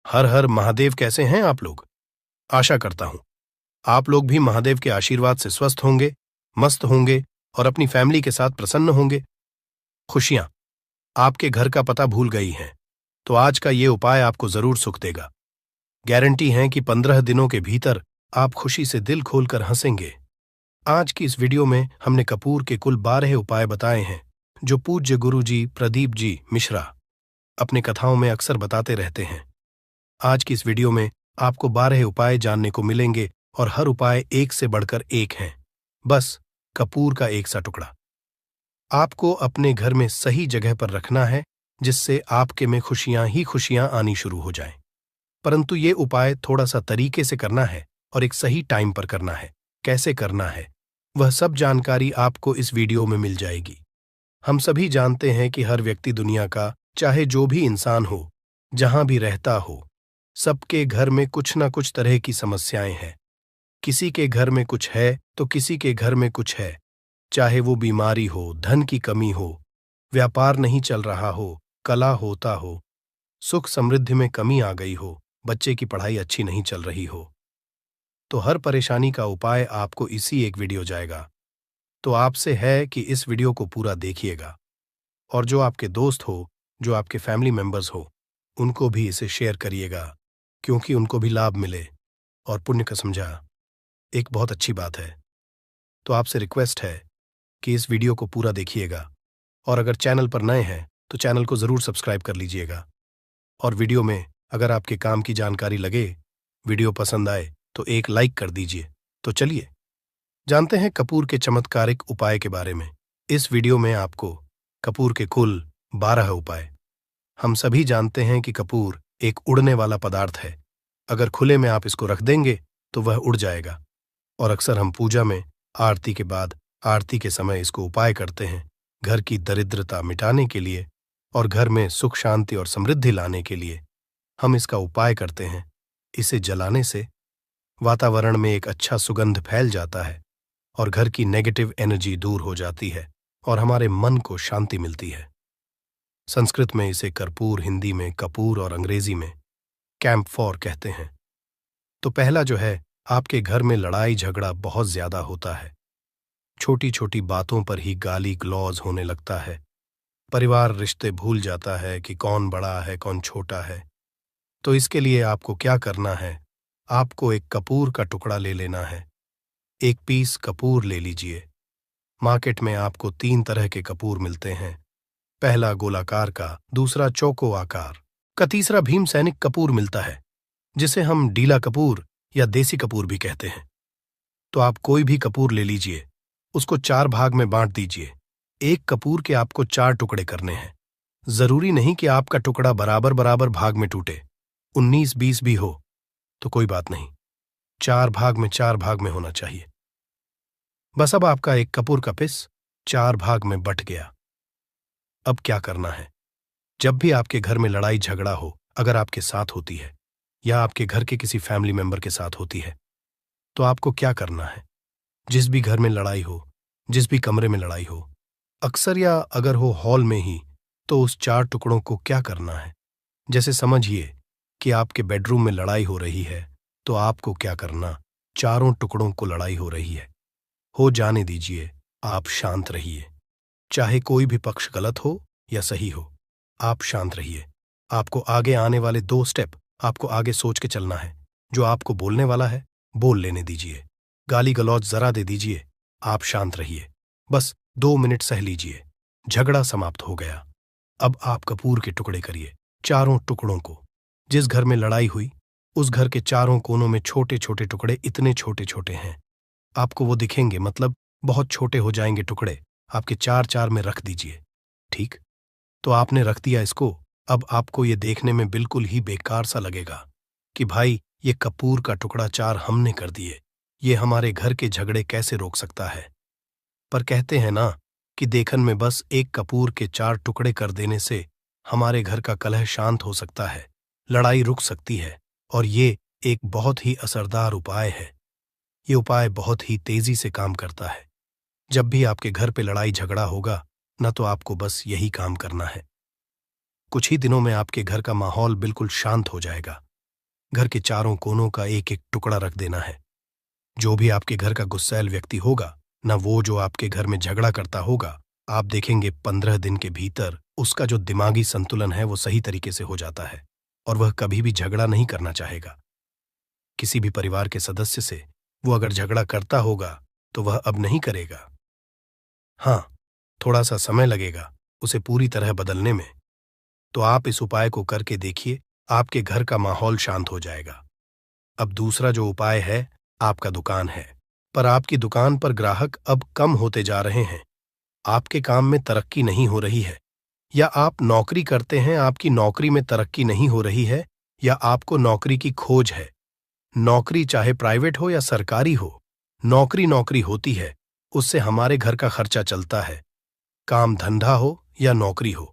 हर हर महादेव। कैसे हैं आप लोग? आशा करता हूं आप लोग भी महादेव के आशीर्वाद से स्वस्थ होंगे, मस्त होंगे और अपनी फैमिली के साथ प्रसन्न होंगे। खुशियां आपके घर का पता भूल गई हैं, तो आज का ये उपाय आपको जरूर सुख देगा। गारंटी है कि 15 दिनों के भीतर आप खुशी से दिल खोलकर हंसेंगे। आज की इस वीडियो में हमने कपूर के कुल 12 उपाय बताए हैं, जो पूज्य गुरु जी प्रदीप जी मिश्रा अपनी कथाओं में अक्सर बताते रहते हैं। आज की इस वीडियो में आपको 12 उपाय जानने को मिलेंगे और हर उपाय एक से बढ़कर एक हैं। बस कपूर का एक सा टुकड़ा आपको अपने घर में सही जगह पर रखना है, जिससे आपके में खुशियां ही खुशियां आनी शुरू हो जाएं। परंतु ये उपाय थोड़ा सा तरीके से करना है और एक सही टाइम पर करना है। कैसे करना है वह सब जानकारी आपको इस वीडियो में मिल जाएगी। हम सभी जानते हैं कि हर व्यक्ति दुनिया का, चाहे जो भी इंसान हो, जहां भी रहता हो, सबके घर में कुछ ना कुछ तरह की समस्याएं हैं। किसी के घर में कुछ है तो किसी के घर में कुछ है। चाहे वो बीमारी हो, धन की कमी हो, व्यापार नहीं चल रहा हो, कला होता हो, सुख समृद्धि में कमी आ गई हो, बच्चे की पढ़ाई अच्छी नहीं चल रही हो, तो हर परेशानी का उपाय आपको इसी एक वीडियो जाएगा। तो आपसे है कि इस वीडियो को पूरा देखिएगा और जो आपके दोस्त हो, जो आपके फैमिली मेंबर्स हो, उनको भी इसे शेयर करिएगा, क्योंकि उनको भी लाभ मिले और पुण्य का समझा एक बहुत अच्छी बात है। तो आपसे रिक्वेस्ट है कि इस वीडियो को पूरा देखिएगा और अगर चैनल पर नए हैं तो चैनल को जरूर सब्सक्राइब कर लीजिएगा। और वीडियो में अगर आपके काम की जानकारी लगे, वीडियो पसंद आए तो एक लाइक कर दीजिए। तो चलिए जानते हैं कपूर के चमत्कारिक उपाय के बारे में। इस वीडियो में आपको कपूर के कुल 12 उपाय। हम सभी जानते हैं कि कपूर एक उड़ने वाला पदार्थ है। अगर खुले में आप इसको रख देंगे तो वह उड़ जाएगा। और अक्सर हम पूजा में आरती के बाद, आरती के समय इसको उपाय करते हैं, घर की दरिद्रता मिटाने के लिए और घर में सुख शांति और समृद्धि लाने के लिए हम इसका उपाय करते हैं। इसे जलाने से वातावरण में एक अच्छा सुगंध फैल जाता है और घर की नेगेटिव एनर्जी दूर हो जाती है और हमारे मन को शांति मिलती है। संस्कृत में इसे कर्पूर, हिंदी में कपूर और अंग्रेजी में कैम्फोर कहते हैं। तो पहला जो है, आपके घर में लड़ाई झगड़ा बहुत ज्यादा होता है। छोटी छोटी बातों पर ही गाली गलौज होने लगता है। परिवार रिश्ते भूल जाता है कि कौन बड़ा है कौन छोटा है। तो इसके लिए आपको क्या करना है, आपको एक कपूर का टुकड़ा ले लेना है। एक पीस कपूर ले लीजिए। मार्केट में आपको 3 तरह के कपूर मिलते हैं। पहला गोलाकार का, दूसरा चौको आकार का, तीसरा भीम सैनिक कपूर मिलता है, जिसे हम डीला कपूर या देसी कपूर भी कहते हैं। तो आप कोई भी कपूर ले लीजिए, उसको 4 भाग में बांट दीजिए। एक कपूर के आपको 4 टुकड़े करने हैं। जरूरी नहीं कि आपका टुकड़ा बराबर बराबर भाग में टूटे, 19-20 भी हो तो कोई बात नहीं, 4 भाग में होना चाहिए। बस अब आपका एक कपूर का पिस 4 भाग में बट गया। अब क्या करना है, जब भी आपके घर में लड़ाई झगड़ा हो, अगर आपके साथ होती है या आपके घर के किसी फैमिली मेंबर के साथ होती है, तो आपको क्या करना है। जिस भी घर में लड़ाई हो, जिस भी कमरे में लड़ाई हो, अक्सर या अगर हो हॉल में ही, तो उस 4 टुकड़ों को क्या करना है। जैसे समझिए कि आपके बेडरूम में लड़ाई हो रही है, तो आपको क्या करना, चारों टुकड़ों को लड़ाई हो रही है, हो जाने दीजिए, आप शांत रहिए। चाहे कोई भी पक्ष गलत हो या सही हो, आप शांत रहिए। आपको आगे आने वाले 2 स्टेप आपको आगे सोच के चलना है। जो आपको बोलने वाला है बोल लेने दीजिए, गाली गलौज जरा दे दीजिए, आप शांत रहिए। बस 2 मिनट सह लीजिए, झगड़ा समाप्त हो गया। अब आप कपूर के टुकड़े करिए, चारों टुकड़ों को। जिस घर में लड़ाई हुई, उस घर के चारों कोनों में छोटे छोटे टुकड़े, इतने छोटे छोटे हैं आपको वो दिखेंगे, मतलब बहुत छोटे हो जाएंगे टुकड़े। आपके 4-4 में रख दीजिए। ठीक, तो आपने रख दिया इसको। अब आपको ये देखने में बिल्कुल ही बेकार सा लगेगा कि भाई ये कपूर का टुकड़ा 4 हमने कर दिए, ये हमारे घर के झगड़े कैसे रोक सकता है। पर कहते हैं ना कि देखन में बस एक कपूर के 4 टुकड़े कर देने से हमारे घर का कलह शांत हो सकता है, लड़ाई रुक सकती है। और ये एक बहुत ही असरदार उपाय है। ये उपाय बहुत ही तेजी से काम करता है। जब भी आपके घर पे लड़ाई झगड़ा होगा ना, तो आपको बस यही काम करना है। कुछ ही दिनों में आपके घर का माहौल बिल्कुल शांत हो जाएगा। घर के चारों कोनों का एक एक टुकड़ा रख देना है। जो भी आपके घर का गुस्सैल व्यक्ति होगा, न वो जो आपके घर में झगड़ा करता होगा, आप देखेंगे 15 दिन के भीतर उसका जो दिमागी संतुलन है वो सही तरीके से हो जाता है और वह कभी भी झगड़ा नहीं करना चाहेगा। किसी भी परिवार के सदस्य से वो अगर झगड़ा करता होगा तो वह अब नहीं करेगा। हाँ, थोड़ा सा समय लगेगा उसे पूरी तरह बदलने में। तो आप इस उपाय को करके देखिए, आपके घर का माहौल शांत हो जाएगा। अब दूसरा जो उपाय है, आपका दुकान है, पर आपकी दुकान पर ग्राहक अब कम होते जा रहे हैं। आपके काम में तरक्की नहीं हो रही है, या आप नौकरी करते हैं, आपकी नौकरी में तरक्की नहीं हो रही है, या आपको नौकरी की खोज है। नौकरी चाहे प्राइवेट हो या सरकारी हो, नौकरी नौकरी होती है, उससे हमारे घर का खर्चा चलता है। काम धंधा हो या नौकरी हो,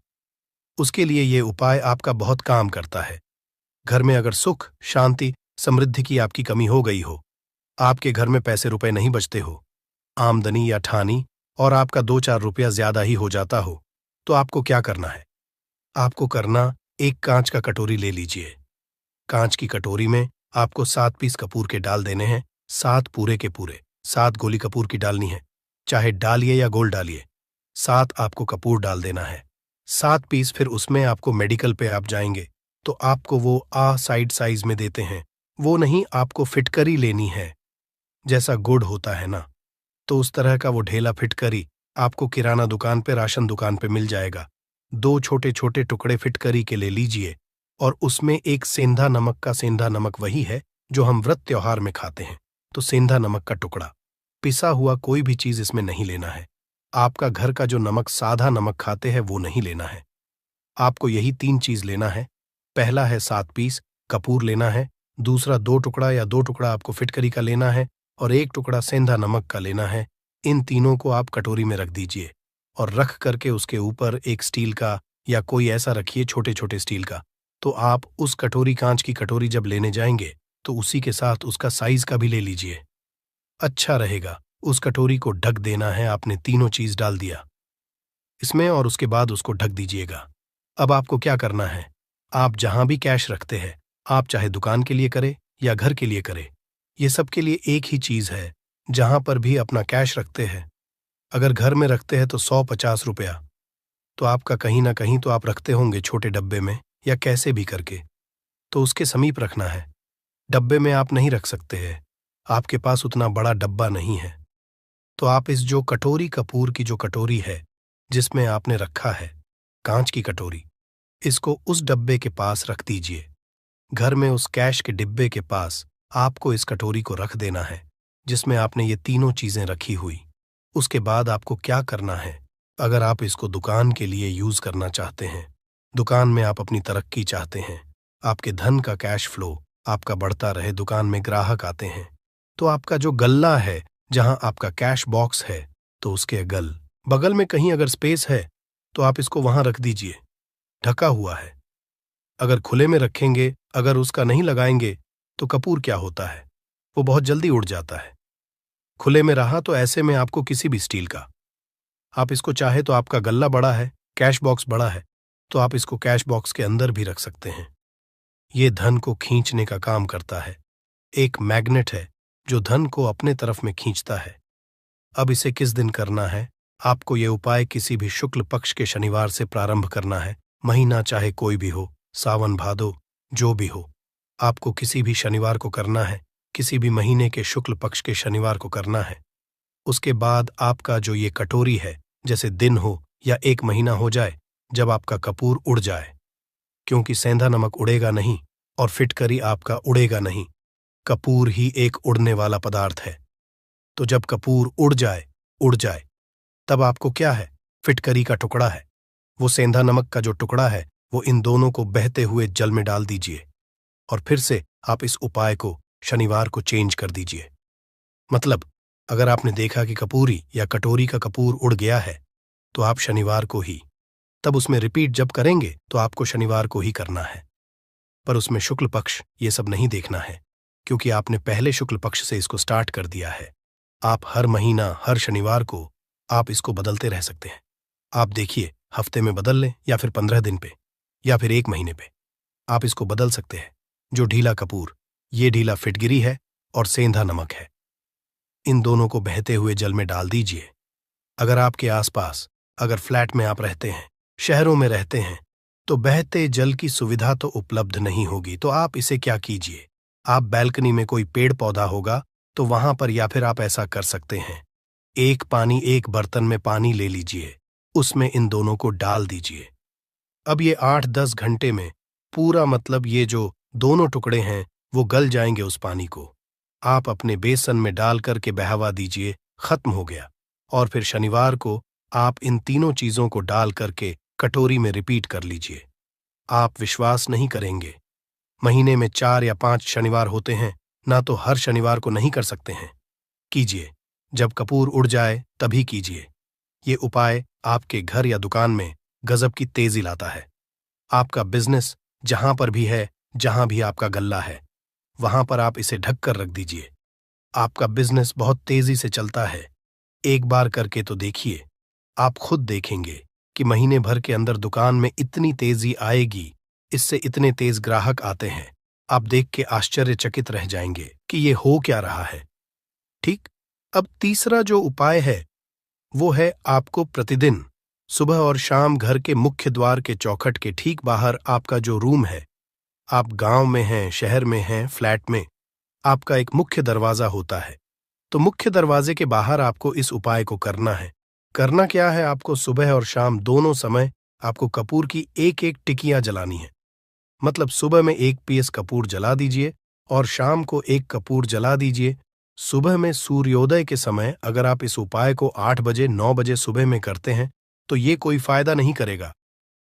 उसके लिए ये उपाय आपका बहुत काम करता है। घर में अगर सुख, शांति, समृद्धि की आपकी कमी हो गई हो, आपके घर में पैसे रुपए नहीं बचते हो, आमदनी या ठानी और आपका 2-4 रुपया ज्यादा ही हो जाता हो, तो आपको क्या करना है? आपको करना, एक कांच का कटोरी ले लीजिए। कांच की कटोरी में आपको 7 पीस कपूर के डाल देने हैं, 7 पूरे के पूरे। 7 गोली कपूर की डालनी है, चाहे डालिए या गोल डालिए। 7 आपको कपूर डाल देना है, 7 पीस। फिर उसमें आपको मेडिकल पे आप जाएंगे तो आपको वो साइड साइज में देते हैं, वो नहीं, आपको फिटकरी लेनी है। जैसा गुड़ होता है ना, तो उस तरह का वो ढेला फिटकरी आपको किराना दुकान पे, राशन दुकान पे मिल जाएगा। 2 छोटे छोटे टुकड़े फिटकरी के ले लीजिए और उसमें एक सेंधा नमक का, सेंधा नमक वही है जो हम व्रत त्योहार में खाते हैं, तो सेंधा नमक का टुकड़ा। पिसा हुआ कोई भी चीज इसमें नहीं लेना है। आपका घर का जो नमक, साधा नमक खाते हैं, वो नहीं लेना है। आपको यही 3 चीज लेना है। पहला है 7 पीस कपूर लेना है, दूसरा 2 टुकड़ा या 2 टुकड़ा आपको फिटकरी का लेना है और 1 टुकड़ा सेंधा नमक का लेना है। इन तीनों को आप कटोरी में रख दीजिए और रख करके उसके ऊपर एक स्टील का या कोई ऐसा रखिए, छोटे छोटे स्टील का। तो आप उस कटोरी, कांच की कटोरी जब लेने जाएंगे तो उसी के साथ उसका साइज का भी ले लीजिए, अच्छा रहेगा। उस कटोरी को ढक देना है, आपने तीनों चीज डाल दिया इसमें और उसके बाद उसको ढक दीजिएगा। अब आपको क्या करना है, आप जहां भी कैश रखते हैं, आप चाहे दुकान के लिए करें या घर के लिए करें, ये सब के लिए एक ही चीज है। जहां पर भी अपना कैश रखते हैं, अगर घर में रखते हैं तो 100-50 रुपया, तो आपका कहीं ना कहीं तो आप रखते होंगे छोटे डब्बे में या कैसे भी करके, तो उसके समीप रखना है। डब्बे में आप नहीं रख सकते हैं, आपके पास उतना बड़ा डब्बा नहीं है। तो आप इस जो कटोरी, कपूर की जो कटोरी है जिसमें आपने रखा है, कांच की कटोरी, इसको उस डब्बे के पास रख दीजिए। घर में उस कैश के डिब्बे के पास आपको इस कटोरी को रख देना है जिसमें आपने ये तीनों चीजें रखी हुई। उसके बाद आपको क्या करना है, अगर आप इसको दुकान के लिए यूज करना चाहते हैं, दुकान में आप अपनी तरक्की चाहते हैं, आपके धन का कैश फ्लो आपका बढ़ता रहे, दुकान में ग्राहक आते हैं, तो आपका जो गल्ला है, जहां आपका कैश बॉक्स है, तो उसके बगल में कहीं अगर स्पेस है तो आप इसको वहां रख दीजिए, ढका हुआ है। अगर खुले में रखेंगे, अगर उसका नहीं लगाएंगे, तो कपूर क्या होता है, वो बहुत जल्दी उड़ जाता है। खुले में रहा तो ऐसे में आपको किसी भी स्टील का, आप इसको चाहे तो, आपका गल्ला बड़ा है, कैश बॉक्स बड़ा है, तो आप इसको कैश बॉक्स के अंदर भी रख सकते हैं। ये धन को खींचने का काम करता है, एक मैग्नेट है जो धन को अपने तरफ में खींचता है। अब इसे किस दिन करना है, आपको ये उपाय किसी भी शुक्ल पक्ष के शनिवार से प्रारंभ करना है। महीना चाहे कोई भी हो, सावन भादो जो भी हो, आपको किसी भी शनिवार को करना है, किसी भी महीने के शुक्ल पक्ष के शनिवार को करना है। उसके बाद आपका जो ये कटोरी है, जैसे दिन हो या 1 महीना हो जाए, जब आपका कपूर उड़ जाए, क्योंकि सेंधा नमक उड़ेगा नहीं और फिटकरी आपका उड़ेगा नहीं, कपूर ही एक उड़ने वाला पदार्थ है। तो जब कपूर उड़ जाए, तब आपको क्या है, फिटकरी का टुकड़ा है, वो सेंधा नमक का जो टुकड़ा है, वो इन दोनों को बहते हुए जल में डाल दीजिए और फिर से आप इस उपाय को शनिवार को चेंज कर दीजिए। मतलब अगर आपने देखा कि कपूरी या कटोरी का कपूर उड़ गया है, तो आप शनिवार को ही, तब उसमें रिपीट जब करेंगे तो आपको शनिवार को ही करना है। पर उसमें शुक्ल पक्ष ये सब नहीं देखना है, क्योंकि आपने पहले शुक्ल पक्ष से इसको स्टार्ट कर दिया है। आप हर महीना, हर शनिवार को आप इसको बदलते रह सकते हैं। आप देखिए, हफ्ते में बदल लें या फिर 15 दिन पे या फिर 1 महीने पे, आप इसको बदल सकते हैं। जो ढीला कपूर, ये ढीला फिटगिरी है और सेंधा नमक है। इन दोनों को बहते हुए जल में डाल दीजिए। अगर आपके आसपास, अगर फ्लैट में आप रहते हैं, शहरों में रहते हैं, तो बहते जल की सुविधा तो उपलब्ध नहीं होगी, तो आप इसे क्या कीजिए, आप बैल्कनी में कोई पेड़ पौधा होगा तो वहां पर, या फिर आप ऐसा कर सकते हैं, एक बर्तन में पानी ले लीजिए, उसमें इन दोनों को डाल दीजिए। अब ये 8-10 घंटे में पूरा, मतलब ये जो दोनों टुकड़े हैं वो गल जाएंगे उस पानी को। आप अपने बेसन में डाल करके बहवा दीजिए, खत्म हो गया। और फिर शनिवार को आप इन तीनों चीजों को डाल करके कटोरी में रिपीट कर लीजिए। आप विश्वास नहीं करेंगे, महीने में 4 या 5 शनिवार होते हैं ना, तो हर शनिवार को नहीं कर सकते हैं। कीजिए, जब कपूर उड़ जाए तभी कीजिए। ये उपाय आपके घर या दुकान में गजब की तेजी लाता है। आपका बिजनेस जहां पर भी है, जहां भी आपका गल्ला है, वहां पर आप इसे ढक कर रख दीजिए। आपका बिजनेस बहुत तेजी से चलता है। एक बार करके तो देखिए, आप खुद देखेंगे कि महीने भर के अंदर दुकान में इतनी तेजी आएगी, इससे इतने तेज ग्राहक आते हैं, आप देख के आश्चर्यचकित रह जाएंगे कि ये हो क्या रहा है। ठीक। अब तीसरा जो उपाय है वो है, आपको प्रतिदिन सुबह और शाम घर के मुख्य द्वार के चौखट के ठीक बाहर, आपका जो रूम है, आप गांव में हैं, शहर में हैं, फ्लैट में, आपका एक मुख्य दरवाजा होता है, तो मुख्य दरवाजे के बाहर आपको इस उपाय को करना है। करना क्या है, आपको सुबह और शाम दोनों समय आपको कपूर की एक एक टिकियां जलानी है। मतलब सुबह में 1 पीस कपूर जला दीजिए और शाम को 1 कपूर जला दीजिए। सुबह में सूर्योदय के समय अगर आप इस उपाय को 8 बजे 9 बजे सुबह में करते हैं तो ये कोई फायदा नहीं करेगा।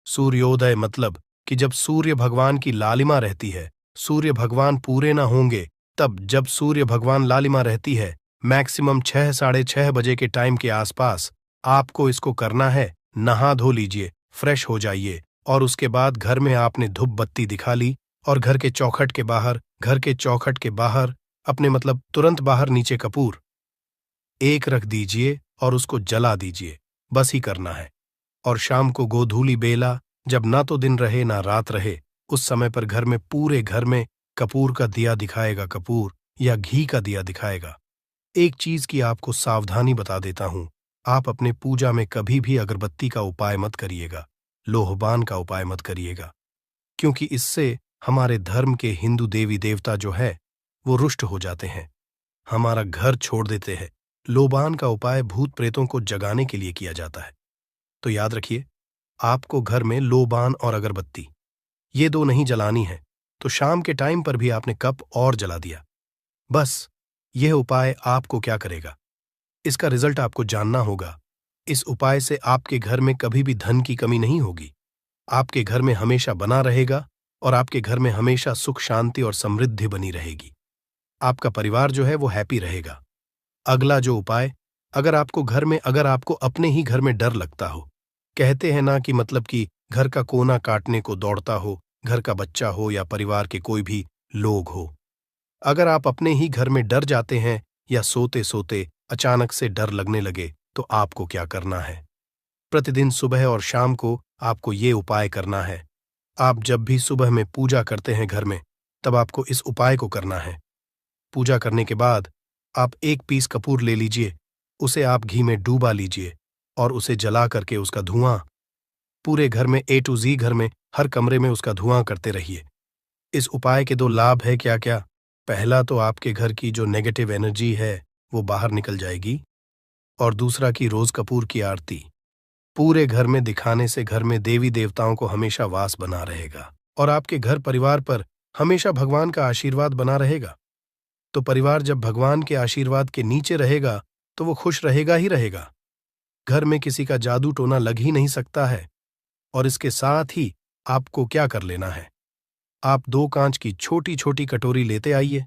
सूर्योदय मतलब कि जब सूर्य भगवान की लालिमा रहती है, सूर्य भगवान पूरे ना होंगे, तब जब सूर्य भगवान लालिमा रहती है, मैक्सिमम 6 साढ़े 6 बजे के टाइम के आसपास आपको इसको करना है। नहा धो लीजिए, फ्रेश हो जाइए, और उसके बाद घर में आपने धूप बत्ती दिखा ली और घर के चौखट के बाहर अपने, मतलब तुरंत बाहर, नीचे कपूर एक रख दीजिए और उसको जला दीजिए। बस ही करना है। और शाम को गोधूली बेला, जब ना तो दिन रहे ना रात रहे, उस समय पर घर में, पूरे घर में कपूर का दिया दिखाएगा, कपूर या घी का दिया दिखाएगा। एक चीज की आपको सावधानी बता देता हूं, आप अपने पूजा में कभी भी अगरबत्ती का उपाय मत करिएगा, लोहबान का उपाय मत करिएगा, क्योंकि इससे हमारे धर्म के हिंदू देवी देवता जो है वो रुष्ट हो जाते हैं, हमारा घर छोड़ देते हैं। लोबान का उपाय भूत प्रेतों को जगाने के लिए किया जाता है। तो याद रखिए, आपको घर में लोबान और अगरबत्ती ये 2 नहीं जलानी है, तो शाम के टाइम पर भी आपने कप और जला दिया। बस यह उपाय आपको क्या करेगा, इसका रिजल्ट आपको जानना होगा। इस उपाय से आपके घर में कभी भी धन की कमी नहीं होगी, आपके घर में हमेशा बना रहेगा और आपके घर में हमेशा सुख शांति और समृद्धि बनी रहेगी। आपका परिवार जो है वो हैप्पी रहेगा। अगला जो उपाय, अगर आपको अपने ही घर में डर लगता हो, कहते हैं ना कि मतलब कि घर का कोना काटने को दौड़ता हो, घर का बच्चा हो या परिवार के कोई भी लोग हो, अगर आप अपने ही घर में डर जाते हैं या सोते सोते अचानक से डर लगने लगे, तो आपको क्या करना है, प्रतिदिन सुबह और शाम को आपको ये उपाय करना है। आप जब भी सुबह में पूजा करते हैं घर में, तब आपको इस उपाय को करना है। पूजा करने के बाद आप 1 पीस कपूर ले लीजिए, उसे आप घी में डूबा लीजिए और उसे जला करके उसका धुआं पूरे घर में, A to Z घर में, हर कमरे में उसका धुआं करते रहिए। इस उपाय के 2 लाभ है क्या क्या। पहला तो आपके घर की जो नेगेटिव एनर्जी है वो बाहर निकल जाएगी, और दूसरा कि रोज कपूर की आरती पूरे घर में दिखाने से घर में देवी देवताओं को हमेशा वास बना रहेगा और आपके घर परिवार पर हमेशा भगवान का आशीर्वाद बना रहेगा। तो परिवार जब भगवान के आशीर्वाद के नीचे रहेगा तो वो खुश रहेगा ही रहेगा। घर में किसी का जादू टोना लग ही नहीं सकता है। और इसके साथ ही आपको क्या कर लेना है, आप 2 कांच की छोटी छोटी कटोरी लेते आइए,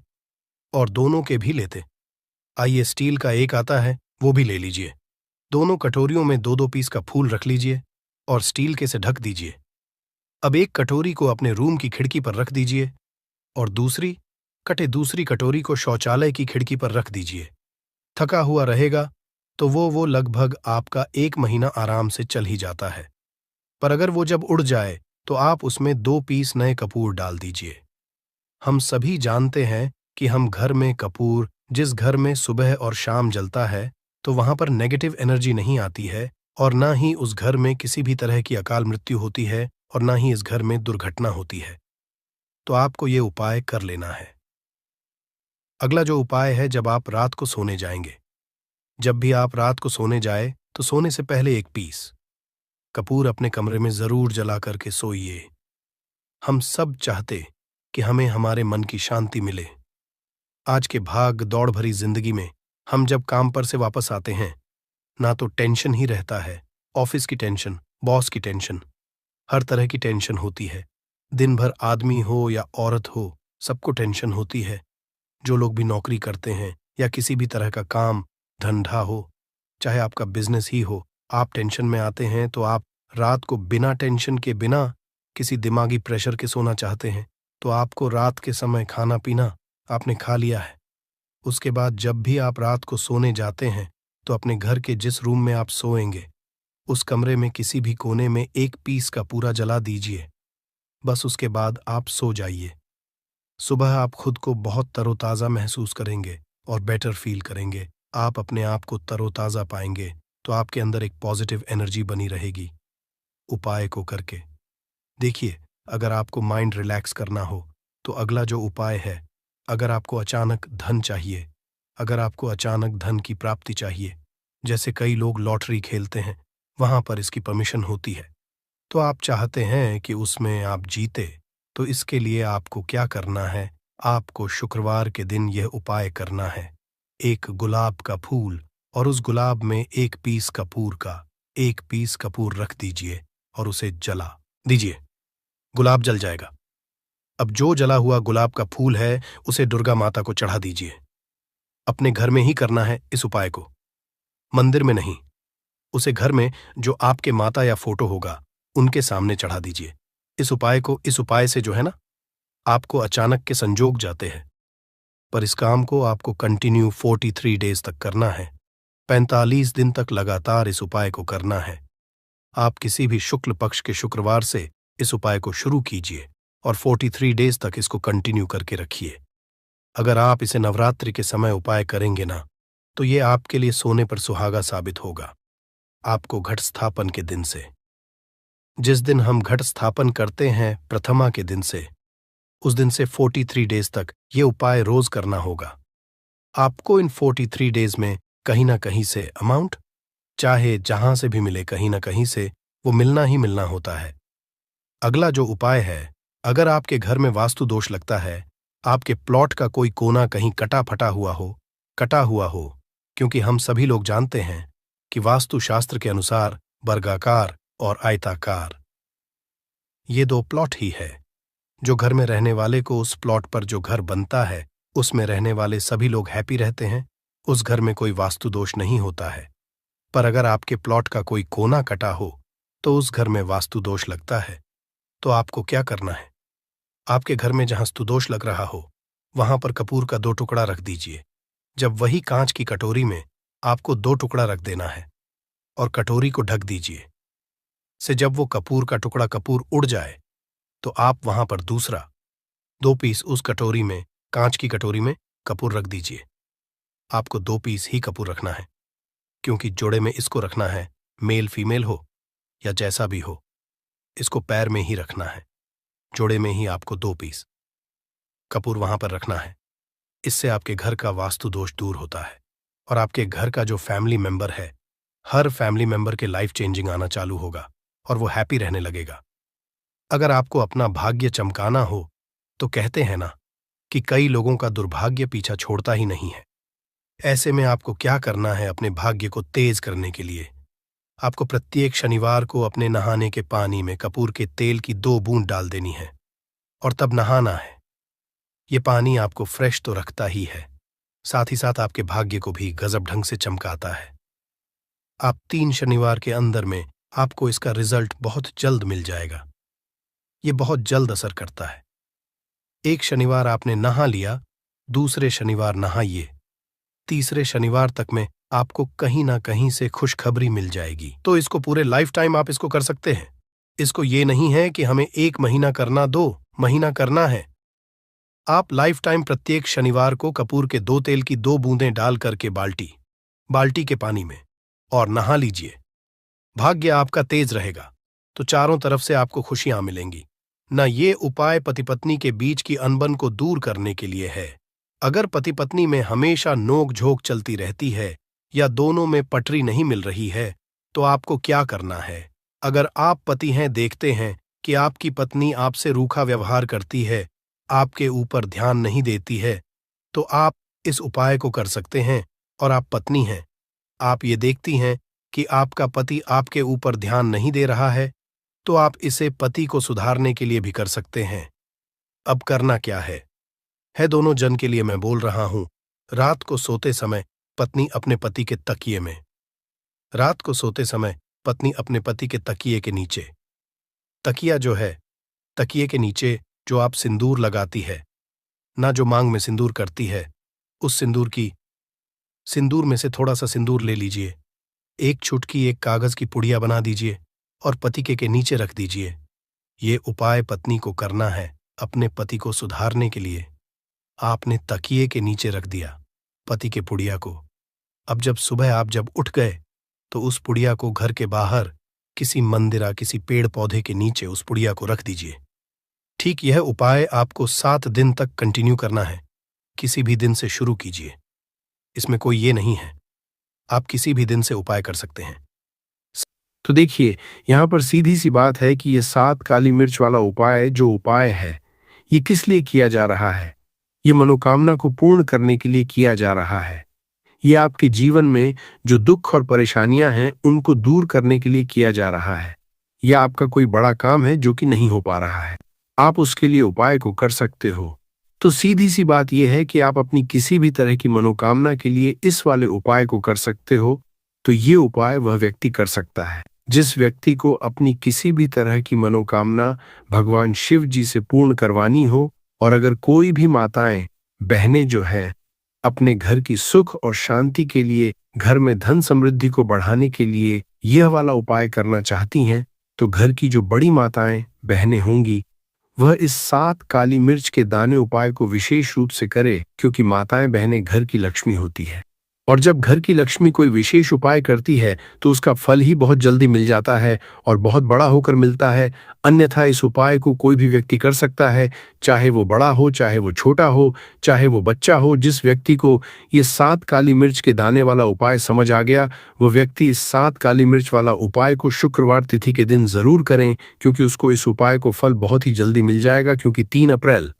और दोनों के भी लेते आइए, स्टील का एक आता है वो भी ले लीजिए। दोनों कटोरियों में 2-2 पीस का फूल रख लीजिए और स्टील के से ढक दीजिए। अब एक कटोरी को अपने रूम की खिड़की पर रख दीजिए और दूसरी कटोरी को शौचालय की खिड़की पर रख दीजिए। थका हुआ रहेगा तो वो लगभग आपका 1 महीना आराम से चल ही जाता है। पर अगर वो जब उड़ जाए तो आप उसमें 2 पीस नए कपूर डाल दीजिए। हम सभी जानते हैं कि हम घर में कपूर, जिस घर में सुबह और शाम जलता है, तो वहां पर नेगेटिव एनर्जी नहीं आती है, और ना ही उस घर में किसी भी तरह की अकाल मृत्यु होती है, और ना ही इस घर में दुर्घटना होती है। तो आपको ये उपाय कर लेना है। अगला जो उपाय है, जब आप रात को सोने जाएंगे, जब भी आप रात को सोने जाए तो सोने से पहले एक पीस कपूर अपने कमरे में जरूर जला करके सोइए। हम सब चाहते कि हमें हमारे मन की शांति मिले। आज के भाग दौड़ भरी जिंदगी में हम जब काम पर से वापस आते हैं, ना तो टेंशन ही रहता है, ऑफिस की टेंशन, बॉस की टेंशन, हर तरह की टेंशन होती है। दिन भर आदमी हो या औरत हो, सबको टेंशन होती है। जो लोग भी नौकरी करते हैं या किसी भी तरह का काम धंधा हो, चाहे आपका बिजनेस ही हो, आप टेंशन में आते हैं तो आप रात को बिना टेंशन के, बिना किसी दिमागी प्रेशर के सोना चाहते हैं। तो आपको रात के समय खाना पीना आपने खा लिया है। उसके बाद जब भी आप रात को सोने जाते हैं तो अपने घर के जिस रूम में आप सोएंगे, उस कमरे में किसी भी कोने में एक पीस का पूरा जला दीजिए। बस उसके बाद आप सो जाइए। सुबह आप खुद को बहुत तरोताज़ा महसूस करेंगे और बेटर फील करेंगे। आप अपने आप को तरोताज़ा पाएंगे, तो आपके अंदर एक पॉजिटिव एनर्जी बनी रहेगी। उपाय को करके देखिए। अगर आपको माइंड रिलैक्स करना हो तो अगला जो उपाय है, अगर आपको अचानक धन चाहिए, अगर आपको अचानक धन की प्राप्ति चाहिए, जैसे कई लोग लॉटरी खेलते हैं, वहां पर इसकी परमिशन होती है, तो आप चाहते हैं कि उसमें आप जीते, तो इसके लिए आपको क्या करना है? आपको शुक्रवार के दिन यह उपाय करना है। एक गुलाब का फूल और उस गुलाब में एक पीस कपूर रख दीजिए और उसे जला दीजिए। गुलाब जल जाएगा। अब जो जला हुआ गुलाब का फूल है, उसे दुर्गा माता को चढ़ा दीजिए। अपने घर में ही करना है इस उपाय को, मंदिर में नहीं। उसे घर में जो आपके माता या फोटो होगा, उनके सामने चढ़ा दीजिए। इस उपाय से जो है ना, आपको अचानक के संजोग जाते हैं। पर इस काम को आपको कंटिन्यू 43 डेज तक करना है। 45 दिन तक लगातार इस उपाय को करना है। आप किसी भी शुक्ल पक्ष के शुक्रवार से इस उपाय को शुरू कीजिए और 43 डेज तक इसको कंटिन्यू करके रखिए। अगर आप इसे नवरात्रि के समय उपाय करेंगे ना, तो ये आपके लिए सोने पर सुहागा साबित होगा। आपको घट स्थापन के दिन से, जिस दिन हम घट स्थापन करते हैं प्रथमा के दिन से, उस दिन से 43 डेज तक ये उपाय रोज करना होगा। आपको इन 43 डेज में कहीं ना कहीं से अमाउंट, चाहे जहां से भी मिले, कहीं ना कहीं से वो मिलना ही मिलना होता है। अगला जो उपाय है, अगर आपके घर में वास्तु दोष लगता है, आपके प्लॉट का कोई कोना कहीं कटा हुआ हो, क्योंकि हम सभी लोग जानते हैं कि वास्तु शास्त्र के अनुसार वर्गाकार और आयताकार ये दो प्लॉट ही है। जो घर में रहने वाले को, उस प्लॉट पर जो घर बनता है, उसमें रहने वाले सभी लोग हैप्पी रहते हैं, उस घर में कोई वास्तु दोष नहीं होता है। पर अगर आपके प्लॉट का कोई कोना कटा हो तो उस घर में वास्तु दोष लगता है। तो आपको क्या करना है? आपके घर में जहां स्तुदोष लग रहा हो, वहां पर कपूर का 2 टुकड़ा रख दीजिए। जब वही कांच की कटोरी में आपको 2 टुकड़ा रख देना है और कटोरी को ढक दीजिए। से जब वो कपूर का टुकड़ा कपूर उड़ जाए, तो आप वहां पर दूसरा 2 पीस उस कटोरी में, कांच की कटोरी में कपूर रख दीजिए। आपको 2 पीस ही कपूर रखना है, क्योंकि जोड़े में इसको रखना है, मेल फीमेल हो या जैसा भी हो, इसको पैर में ही रखना है। जोड़े में ही आपको 2 पीस कपूर वहां पर रखना है। इससे आपके घर का वास्तु दोष दूर होता है और आपके घर का जो फैमिली मेंबर है, हर फैमिली मेंबर के लाइफ चेंजिंग आना चालू होगा और वो हैप्पी रहने लगेगा। अगर आपको अपना भाग्य चमकाना हो, तो कहते हैं ना कि कई लोगों का दुर्भाग्य पीछा छोड़ता ही नहीं है। ऐसे में आपको क्या करना है? अपने भाग्य को तेज करने के लिए आपको प्रत्येक शनिवार को अपने नहाने के पानी में कपूर के तेल की 2 बूंद डाल देनी है और तब नहाना है। ये पानी आपको फ्रेश तो रखता ही है, साथ ही साथ आपके भाग्य को भी गजब ढंग से चमकाता है। आप 3 शनिवार के अंदर में आपको इसका रिजल्ट बहुत जल्द मिल जाएगा। ये बहुत जल्द असर करता है। एक शनिवार आपने नहा लिया, दूसरे शनिवार नहाइए, तीसरे शनिवार तक में आपको कहीं ना कहीं से खुशखबरी मिल जाएगी। तो इसको पूरे लाइफ टाइम आप इसको कर सकते हैं। इसको ये नहीं है कि हमें 1 महीना करना, 2 महीना करना है। आप लाइफ टाइम प्रत्येक शनिवार को कपूर के 2 तेल की 2 बूंदें डाल करके बाल्टी के पानी में और नहा लीजिए। भाग्य आपका तेज रहेगा तो चारों तरफ से आपको खुशियां मिलेंगी। न ये उपाय पति पत्नी के बीच की अनबन को दूर करने के लिए है। अगर पति पत्नी में हमेशा नोक झोंक चलती रहती है या दोनों में पटरी नहीं मिल रही है तो आपको क्या करना है? अगर आप पति हैं, देखते हैं कि आपकी पत्नी आपसे रूखा व्यवहार करती है, आपके ऊपर ध्यान नहीं देती है, तो आप इस उपाय को कर सकते हैं। और आप पत्नी हैं, आप ये देखती हैं कि आपका पति आपके ऊपर ध्यान नहीं दे रहा है, तो आप इसे पति को सुधारने के लिए भी कर सकते हैं। अब करना क्या है दोनों जन के लिए मैं बोल रहा हूं। रात को सोते समय पत्नी अपने पति के तकिए में रात को सोते समय पत्नी अपने पति के तकिए के नीचे, तकिया जो है, तकिए के नीचे जो आप सिंदूर लगाती है, ना जो मांग में सिंदूर करती है, उस सिंदूर में से थोड़ा सा सिंदूर ले लीजिए, एक चुटकी एक कागज की पुड़िया बना दीजिए और पति के नीचे रख दीजिए। ये उपाय पत्नी को करना है अपने पति को सुधारने के लिए। आपने तकिए के नीचे रख दिया पति के पुड़िया को। अब जब सुबह आप जब उठ गए तो उस पुड़िया को घर के बाहर किसी मंदिरा, किसी पेड़ पौधे के नीचे उस पुड़िया को रख दीजिए। ठीक यह उपाय आपको 7 दिन तक कंटिन्यू करना है। किसी भी दिन से शुरू कीजिए, इसमें कोई ये नहीं है, आप किसी भी दिन से उपाय कर सकते हैं। तो देखिए, यहाँ पर सीधी सी बात है कि ये 7 काली मिर्च वाला उपाय जो उपाय है, ये किस लिए किया जा रहा है? ये मनोकामना को पूर्ण करने के लिए किया जा रहा है। ये आपके जीवन में जो दुख और परेशानियां हैं, उनको दूर करने के लिए किया जा रहा है। यह आपका कोई बड़ा काम है जो कि नहीं हो पा रहा है, आप उसके लिए उपाय को कर सकते हो। तो सीधी सी बात यह है कि आप अपनी किसी भी तरह की मनोकामना के लिए इस वाले उपाय को कर सकते हो। तो ये उपाय वह व्यक्ति कर सकता है जिस व्यक्ति को अपनी किसी भी तरह की मनोकामना भगवान शिव जी से पूर्ण करवानी हो। और अगर कोई भी माताएं, बहनें जो हैं, अपने घर की सुख और शांति के लिए, घर में धन समृद्धि को बढ़ाने के लिए यह वाला उपाय करना चाहती हैं, तो घर की जो बड़ी माताएं, बहनें होंगी, वह इस 7 काली मिर्च के दाने उपाय को विशेष रूप से करे, क्योंकि माताएं बहनें घर की लक्ष्मी होती है। और जब घर की लक्ष्मी कोई विशेष उपाय करती है तो उसका फल ही बहुत जल्दी मिल जाता है और बहुत बड़ा होकर मिलता है। अन्यथा इस उपाय को कोई भी व्यक्ति कर सकता है, चाहे वो बड़ा हो, चाहे वो छोटा हो, चाहे वो बच्चा हो। जिस व्यक्ति को ये 7 काली मिर्च के दाने वाला उपाय समझ आ गया, वो व्यक्ति इस 7 काली मिर्च वाला उपाय को शुक्रवार तिथि के दिन जरूर करें, क्योंकि उसको इस उपाय को फल बहुत ही जल्दी मिल जाएगा। क्योंकि 3 अप्रैल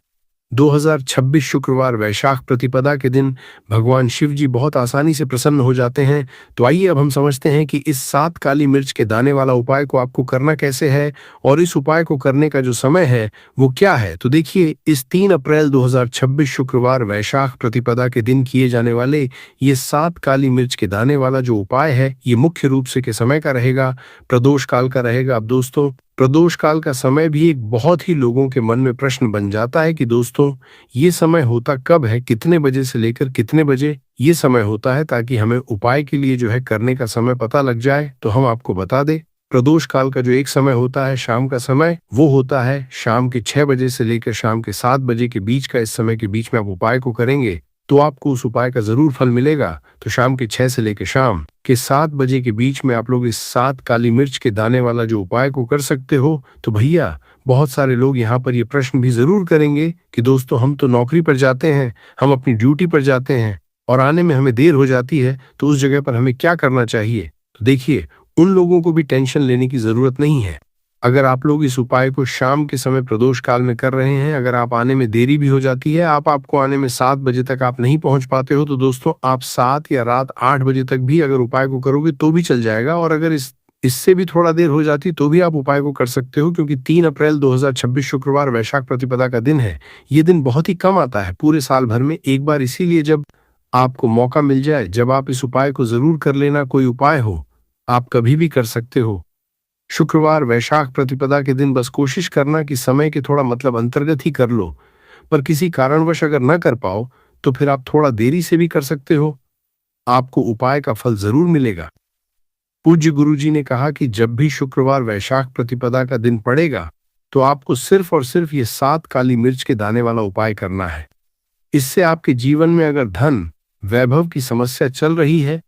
2026 शुक्रवार वैशाख प्रतिपदा के दिन भगवान शिव जी बहुत आसानी से प्रसन्न हो जाते हैं। तो आइए अब हम समझते हैं कि इस 7 काली मिर्च के दाने वाला उपाय को आपको करना कैसे है और इस उपाय को करने का जो समय है वो क्या है। तो देखिए, इस 3 अप्रैल 2026 शुक्रवार वैशाख प्रतिपदा के दिन किए जाने वाले ये 7 काली मिर्च के दाने वाला जो उपाय है, ये मुख्य रूप से के समय का रहेगा, प्रदोष काल का रहेगा। अब दोस्तों, प्रदोष काल का समय भी एक बहुत ही लोगों के मन में प्रश्न बन जाता है कि दोस्तों ये समय होता कब है, कितने बजे से लेकर कितने बजे ये समय होता है, ताकि हमें उपाय के लिए जो है करने का समय पता लग जाए। तो हम आपको बता दें, प्रदोष काल का जो एक समय होता है, शाम का समय, वो होता है शाम के 6 बजे से लेकर शाम के 7 बजे के बीच का। इस समय के बीच में आप उपाय को करेंगे तो आपको उस उपाय का जरूर फल मिलेगा। तो शाम के 6 से लेकर शाम के 7 बजे के बीच में आप लोग इस 7 काली मिर्च के दाने वाला जो उपाय को कर सकते हो। तो भैया, बहुत सारे लोग यहाँ पर ये प्रश्न भी जरूर करेंगे कि दोस्तों हम तो नौकरी पर जाते हैं, हम अपनी ड्यूटी पर जाते हैं और आने में हमें देर हो जाती है, तो उस जगह पर हमें क्या करना चाहिए। तो देखिए, उन लोगों को भी टेंशन लेने की जरूरत नहीं है। अगर आप लोग इस उपाय को शाम के समय प्रदोष काल में कर रहे हैं, अगर आप आने में देरी भी हो जाती है, आपको आने में 7 बजे तक आप नहीं पहुंच पाते हो, तो दोस्तों आप 7 या रात 8 बजे तक भी अगर उपाय को करोगे तो भी चल जाएगा। और अगर इससे भी थोड़ा देर हो जाती तो भी आप उपाय को कर सकते हो, क्योंकि 3 अप्रैल 2026 शुक्रवार वैशाख प्रतिपदा का दिन है। ये दिन बहुत ही कम आता है पूरे साल भर में एक बार, इसीलिए जब आपको मौका मिल जाए, जब आप इस उपाय को जरूर कर लेना। कोई उपाय हो, आप कभी भी कर सकते हो। शुक्रवार वैशाख प्रतिपदा के दिन बस कोशिश करना कि समय के थोड़ा अंतर्गत ही कर लो। पर किसी कारणवश अगर न कर पाओ तो फिर आप थोड़ा देरी से भी कर सकते हो, आपको उपाय का फल जरूर मिलेगा। पूज्य गुरुजी ने कहा कि जब भी शुक्रवार वैशाख प्रतिपदा का दिन पड़ेगा तो आपको सिर्फ और सिर्फ ये 7 काली मिर्च के दाने वाला उपाय करना है। इससे आपके जीवन में अगर धन, वैभव की समस्या चल रही है,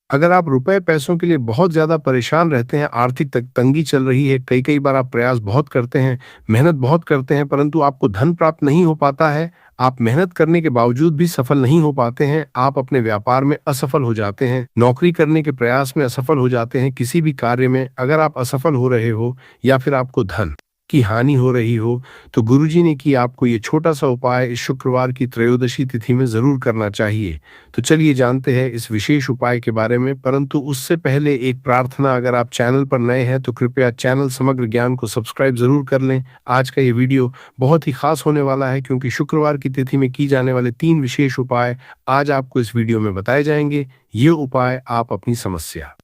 अगर आप रुपए पैसों के लिए बहुत ज्यादा परेशान रहते हैं, आर्थिक तंगी चल रही है, कई कई बार आप प्रयास बहुत करते हैं, मेहनत बहुत करते हैं, परंतु आपको धन प्राप्त नहीं हो पाता है, आप मेहनत करने के बावजूद भी सफल नहीं हो पाते हैं, आप अपने व्यापार में असफल हो जाते हैं, नौकरी करने के प्रयास में असफल हो जाते हैं, किसी भी कार्य में अगर आप असफल हो रहे हो या फिर आपको धन की हानि हो रही हो, तो गुरुजी ने कि आपको ये छोटा सा उपाय इस शुक्रवार की त्रयोदशी तिथि में जरूर करना चाहिए। तो चलिए जानते हैं इस विशेष उपाय के बारे में, परंतु उससे पहले एक प्रार्थना, अगर आप चैनल पर नए हैं तो कृपया चैनल समग्र ज्ञान को सब्सक्राइब जरूर कर लें। आज का ये वीडियो बहुत ही खास होने वाला है, क्योंकि शुक्रवार की तिथि में की जाने वाले 3 विशेष उपाय आज आपको इस वीडियो में बताए जाएंगे। ये उपाय आप अपनी समस्या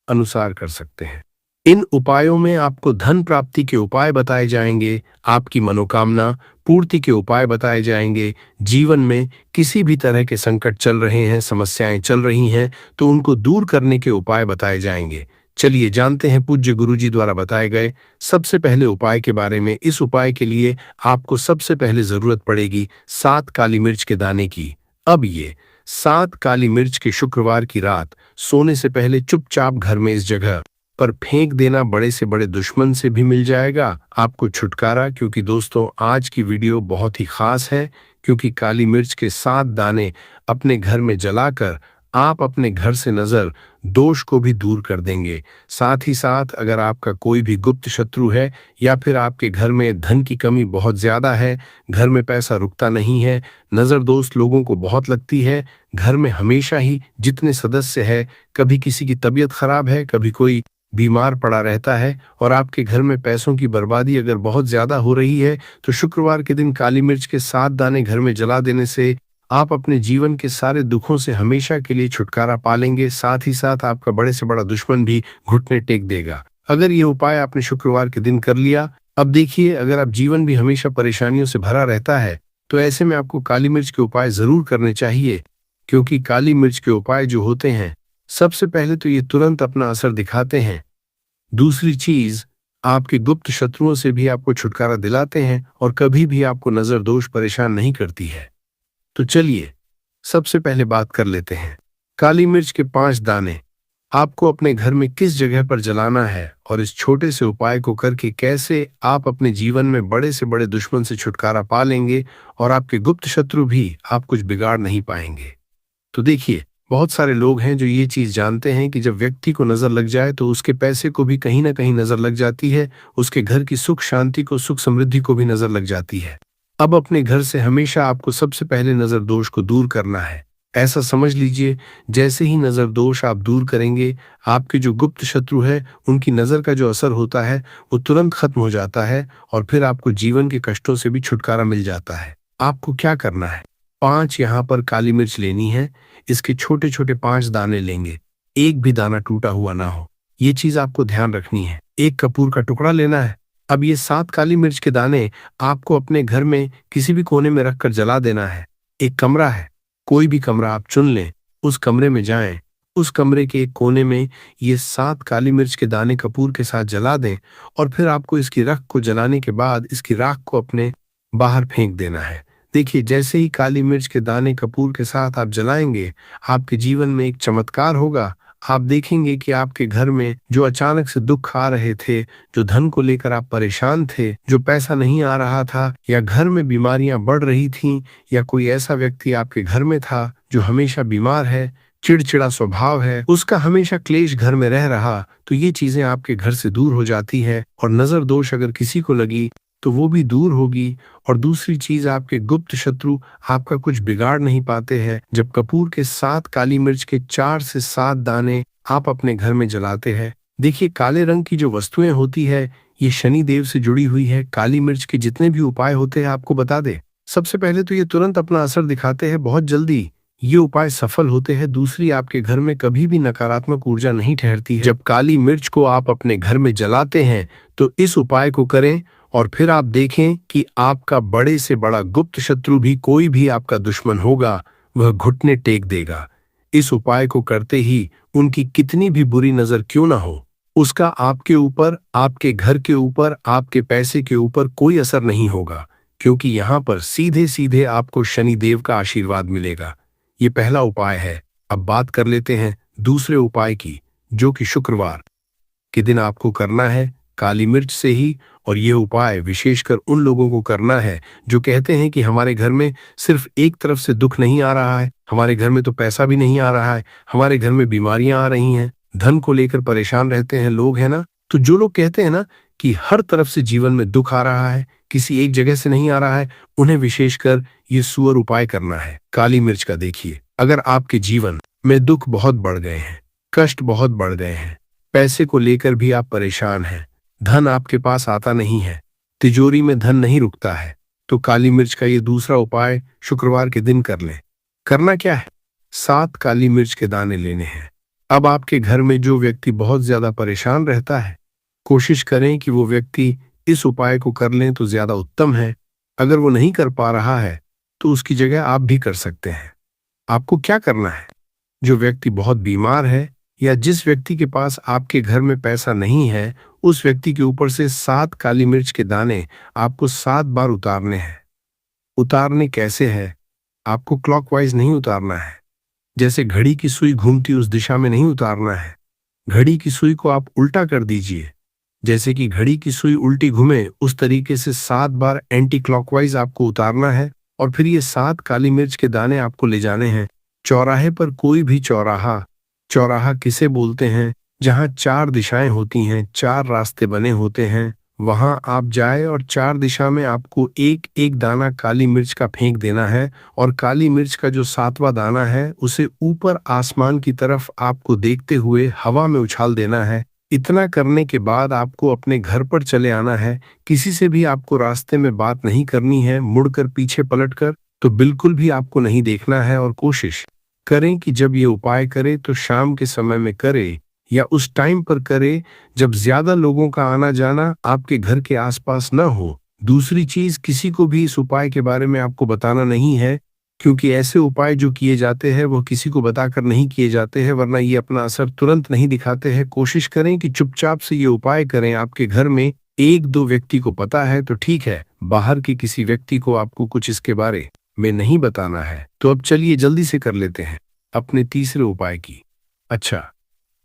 अनुसार कर सकते हैं। इन उपायों में आपको धन प्राप्ति के उपाय बताए जाएंगे, आपकी मनोकामना पूर्ति के उपाय बताए जाएंगे, जीवन में किसी भी तरह के संकट चल रहे हैं, समस्याएं चल रही हैं, तो उनको दूर करने के उपाय बताए जाएंगे। चलिए जानते हैं पूज्य गुरुजी द्वारा बताए गए सबसे पहले उपाय के बारे में। इस उपाय के लिए आपको सबसे पहले जरूरत पड़ेगी 7 काली मिर्च के दाने की। अब ये 7 काली मिर्च के शुक्रवार की रात सोने से पहले चुपचाप घर में इस जगह पर फेंक देना। बड़े से बड़े दुश्मन से भी मिल जाएगा आपको छुटकारा, क्योंकि दोस्तों आज की वीडियो बहुत ही खास है, क्योंकि काली मिर्च के 7 दाने अपने घर में जलाकर आप अपने घर से नजर दोष को भी दूर कर देंगे। साथ ही साथ अगर आपका कोई भी गुप्त शत्रु है या फिर आपके घर में धन की कमी बहुत ज्यादा है, घर में पैसा रुकता नहीं है, नजर दोष लोगों को बहुत लगती है, घर में हमेशा ही जितने सदस्य है, कभी किसी की तबीयत खराब है, कभी कोई बीमार पड़ा रहता है, और आपके घर में पैसों की बर्बादी अगर बहुत ज्यादा हो रही है, तो शुक्रवार के दिन काली मिर्च के 7 दाने घर में जला देने से आप अपने जीवन के सारे दुखों से हमेशा के लिए छुटकारा पा लेंगे। साथ ही साथ आपका बड़े से बड़ा दुश्मन भी घुटने टेक देगा अगर ये उपाय आपने शुक्रवार के दिन कर लिया। अब देखिए, अगर आप जीवन भी हमेशा परेशानियों से भरा रहता है, तो ऐसे में आपको काली मिर्च के उपाय जरूर करने चाहिए, क्योंकि काली मिर्च के उपाय जो होते हैं, सबसे पहले तो ये तुरंत अपना असर दिखाते हैं, दूसरी चीज आपके गुप्त शत्रुओं से भी आपको छुटकारा दिलाते हैं, और कभी भी आपको नजर दोष परेशान नहीं करती है। तो चलिए सबसे पहले बात कर लेते हैं काली मिर्च के 5 दाने आपको अपने घर में किस जगह पर जलाना है, और इस छोटे से उपाय को करके कैसे आप अपने जीवन में बड़े से बड़े दुश्मन से छुटकारा पा लेंगे, और आपके गुप्त शत्रु भी आप कुछ बिगाड़ नहीं पाएंगे। तो देखिए, बहुत सारे लोग हैं जो ये चीज जानते हैं कि जब व्यक्ति को नजर लग जाए तो उसके पैसे को भी कहीं ना कहीं नजर लग जाती है, उसके घर की सुख शांति को, सुख समृद्धि को भी नजर लग जाती है। अब अपने घर से हमेशा आपको सबसे पहले नजर दोष को दूर करना है। ऐसा समझ लीजिए, जैसे ही नजर दोष आप दूर करेंगे, आपके जो गुप्त शत्रु है उनकी नजर का जो असर होता है वो तुरंत खत्म हो जाता है, और फिर आपको जीवन के कष्टों से भी छुटकारा मिल जाता है। आपको क्या करना है, 5 यहाँ पर काली मिर्च लेनी है, इसके छोटे छोटे 5 दाने लेंगे, एक भी दाना टूटा हुआ ना हो, ये चीज आपको ध्यान रखनी है। एक कपूर का टुकड़ा लेना है। अब ये 7 काली मिर्च के दाने आपको अपने घर में किसी भी कोने में रखकर जला देना है। एक कमरा है, कोई भी कमरा आप चुन लें, उस कमरे में जाएं, उस कमरे के एक कोने में ये 7 काली मिर्च के दाने कपूर के साथ जला दें, और फिर आपको इसकी राख को जलाने के बाद इसकी राख को अपने बाहर फेंक देना है। देखिए, जैसे ही काली मिर्च के दाने कपूर के साथ आप जलाएंगे, आपके जीवन में एक चमत्कार होगा। आप देखेंगे कि आपके घर में जो अचानक से दुख आ रहे थे, जो धन को लेकर आप परेशान थे, जो पैसा नहीं आ रहा था, या घर में बीमारियां बढ़ रही थीं, या कोई ऐसा व्यक्ति आपके घर में था जो हमेशा बीमार है, चिड़चिड़ा स्वभाव है, उसका हमेशा क्लेश घर में रह रहा, तो ये चीजें आपके घर से दूर हो जाती है, और नजर दोष अगर किसी को लगी तो वो भी दूर होगी। और दूसरी चीज, आपके गुप्त शत्रु आपका कुछ बिगाड़ नहीं पाते हैं। जब कपूर के 7 काली मिर्च के 4 से 7 दाने आप अपने घर में जलाते हैं, देखिए काले रंग की जो वस्तुएं होती है, ये शनि देव से जुड़ी हुई है। काली मिर्च के जितने भी उपाय होते हैं आपको बता दे, सबसे पहले तो ये तुरंत अपना असर दिखाते हैं, बहुत जल्दी ये उपाय सफल होते हैं। दूसरी, आपके घर में कभी भी नकारात्मक ऊर्जा नहीं ठहरती है। जब काली मिर्च को आप अपने घर में जलाते हैं तो इस उपाय को करें, और फिर आप देखें कि आपका बड़े से बड़ा गुप्त शत्रु भी, कोई भी आपका दुश्मन होगा, वह घुटने टेक देगा। इस उपाय को करते ही उनकी कितनी भी बुरी नजर क्यों ना हो, उसका आपके ऊपर, आपके घर के ऊपर, आपके पैसे के ऊपर कोई असर नहीं होगा, क्योंकि यहां पर सीधे सीधे आपको शनिदेव का आशीर्वाद मिलेगा। ये पहला उपाय है। अब बात कर लेते हैं दूसरे उपाय की, जो कि शुक्रवार के दिन आपको करना है काली मिर्च से ही। और ये उपाय विशेषकर उन लोगों को करना है जो कहते हैं कि हमारे घर में सिर्फ एक तरफ से दुख नहीं आ रहा है, हमारे घर में तो पैसा भी नहीं आ रहा है, हमारे घर में बीमारियां आ रही हैं, धन को लेकर परेशान रहते हैं लोग, है ना। तो जो लोग कहते हैं ना कि हर तरफ से जीवन में दुख आ रहा है, किसी एक जगह से नहीं आ रहा है, उन्हें विशेषकर ये सुअर उपाय करना है काली मिर्च का। देखिए, अगर आपके जीवन में दुख बहुत बढ़ गए हैं, कष्ट बहुत बढ़ गए हैं, पैसे को लेकर भी आप परेशान हैं, धन आपके पास आता नहीं है, तिजोरी में धन नहीं रुकता है, तो काली मिर्च का ये दूसरा उपाय शुक्रवार के दिन कर लें। करना क्या है? 7 काली मिर्च के दाने लेने हैं। अब आपके घर में जो व्यक्ति बहुत ज्यादा परेशान रहता है, कोशिश करें कि वो व्यक्ति इस उपाय को कर लें तो ज्यादा उत्तम है। अगर वो नहीं कर पा रहा है तो उसकी जगह आप भी कर सकते हैं। आपको क्या करना है? जो व्यक्ति बहुत बीमार है या जिस व्यक्ति के पास आपके घर में पैसा नहीं है, उस व्यक्ति के ऊपर से 7 काली मिर्च के दाने आपको 7 बार उतारने हैं। उतारने कैसे है? आपको क्लॉकवाइज नहीं उतारना है, जैसे घड़ी की सुई घूमती उस दिशा में नहीं उतारना है। घड़ी की सुई को आप उल्टा कर दीजिए, जैसे कि घड़ी की सुई उल्टी घूमे उस तरीके से 7 बार एंटी क्लॉकवाइज आपको उतारना है। और फिर ये 7 काली मिर्च के दाने आपको ले जाने हैं चौराहे पर। कोई भी चौराहा, चौराहा किसे बोलते हैं? जहां 4 दिशाएं होती हैं, 4 रास्ते बने होते हैं, वहां आप जाए और 4 दिशा में आपको एक एक दाना काली मिर्च का फेंक देना है। और काली मिर्च का जो 7वां दाना है उसे ऊपर आसमान की तरफ आपको देखते हुए हवा में उछाल देना है। इतना करने के बाद आपको अपने घर पर चले आना है। किसी से भी आपको रास्ते में बात नहीं करनी है, मुड़कर पीछे पलटकर तो बिल्कुल भी आपको नहीं देखना है। और कोशिश करें कि जब ये उपाय करें तो शाम के समय में करें या उस टाइम पर करें जब ज्यादा लोगों का आना जाना आपके घर के आसपास न हो। दूसरी चीज, किसी को भी इस उपाय के बारे में आपको बताना नहीं है, क्योंकि ऐसे उपाय जो किए जाते हैं वो किसी को बताकर नहीं किए जाते हैं, वरना ये अपना असर तुरंत नहीं दिखाते हैं। कोशिश करें कि चुपचाप से ये उपाय करें। आपके घर में 1-2 व्यक्ति को पता है तो ठीक है, बाहर के किसी व्यक्ति को आपको कुछ इसके बारे में नहीं बताना है। तो अब चलिए जल्दी से कर लेते हैं अपने तीसरे उपाय की। अच्छा,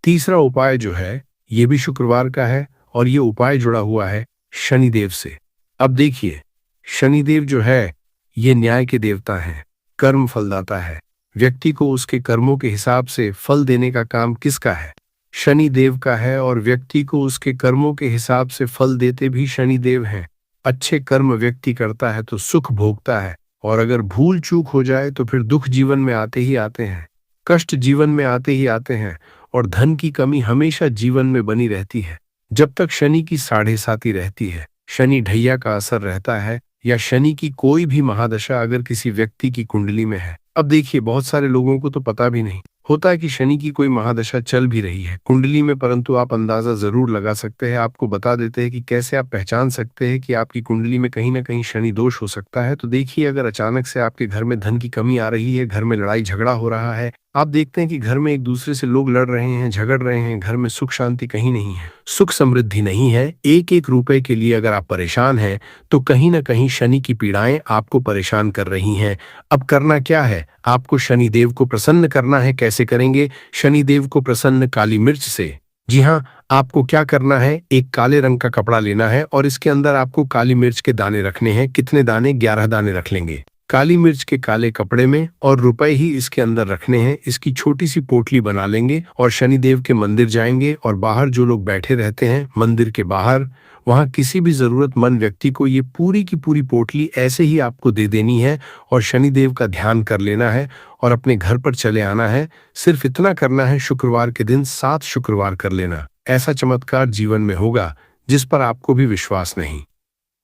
तीसरा उपाय जो है ये भी शुक्रवार का है और ये उपाय जुड़ा हुआ है शनिदेव से। अब देखिए, शनिदेव जो है ये न्याय के देवता हैं, कर्म फलदाता है। व्यक्ति को उसके कर्मों के हिसाब से फल देने का काम किसका है? शनिदेव का है। और व्यक्ति को उसके कर्मों के हिसाब से फल देते भी शनिदेव हैं। अच्छे कर्म व्यक्ति करता है तो सुख भोगता है, और अगर भूल चूक हो जाए तो फिर दुख जीवन में आते ही आते हैं, कष्ट जीवन में आते ही आते हैं, और धन की कमी हमेशा जीवन में बनी रहती है। जब तक शनि की 7.5 रहती है, शनि ढैया का असर रहता है, या शनि की कोई भी महादशा अगर किसी व्यक्ति की कुंडली में है। अब देखिए, बहुत सारे लोगों को तो पता भी नहीं होता है कि शनि की कोई महादशा चल भी रही है कुंडली में, परंतु आप अंदाजा जरूर लगा सकते हैं। आपको बता देते हैं कि कैसे आप पहचान सकते हैं कि आपकी कुंडली में कहीं ना कहीं शनि दोष हो सकता है। तो देखिए, अगर अचानक से आपके घर में धन की कमी आ रही है, घर में लड़ाई झगड़ा हो रहा है, आप देखते हैं कि घर में एक दूसरे से लोग लड़ रहे हैं, झगड़ रहे हैं, घर में सुख शांति कहीं नहीं है, सुख समृद्धि नहीं है, एक एक रुपए के लिए अगर आप परेशान हैं तो कहीं ना कहीं शनि की पीड़ाएं आपको परेशान कर रही हैं। अब करना क्या है? आपको शनिदेव को प्रसन्न करना है। कैसे करेंगे शनिदेव को प्रसन्न? काली मिर्च से। जी हाँ, आपको क्या करना है, एक काले रंग का कपड़ा लेना है और इसके अंदर आपको काली मिर्च के दाने रखने हैं। कितने दाने? 11 दाने रख लेंगे काली मिर्च के काले कपड़े में, और रुपए ही इसके अंदर रखने हैं। इसकी छोटी सी पोटली बना लेंगे और शनिदेव के मंदिर जाएंगे, और बाहर जो लोग बैठे रहते हैं मंदिर के बाहर, वहां किसी भी जरूरतमंद व्यक्ति को ये पूरी की पूरी पोटली ऐसे ही आपको दे देनी है, और शनिदेव का ध्यान कर लेना है और अपने घर पर चले आना है। सिर्फ इतना करना है, शुक्रवार के दिन 7 शुक्रवार कर लेना। ऐसा चमत्कार जीवन में होगा जिस पर आपको भी विश्वास नहीं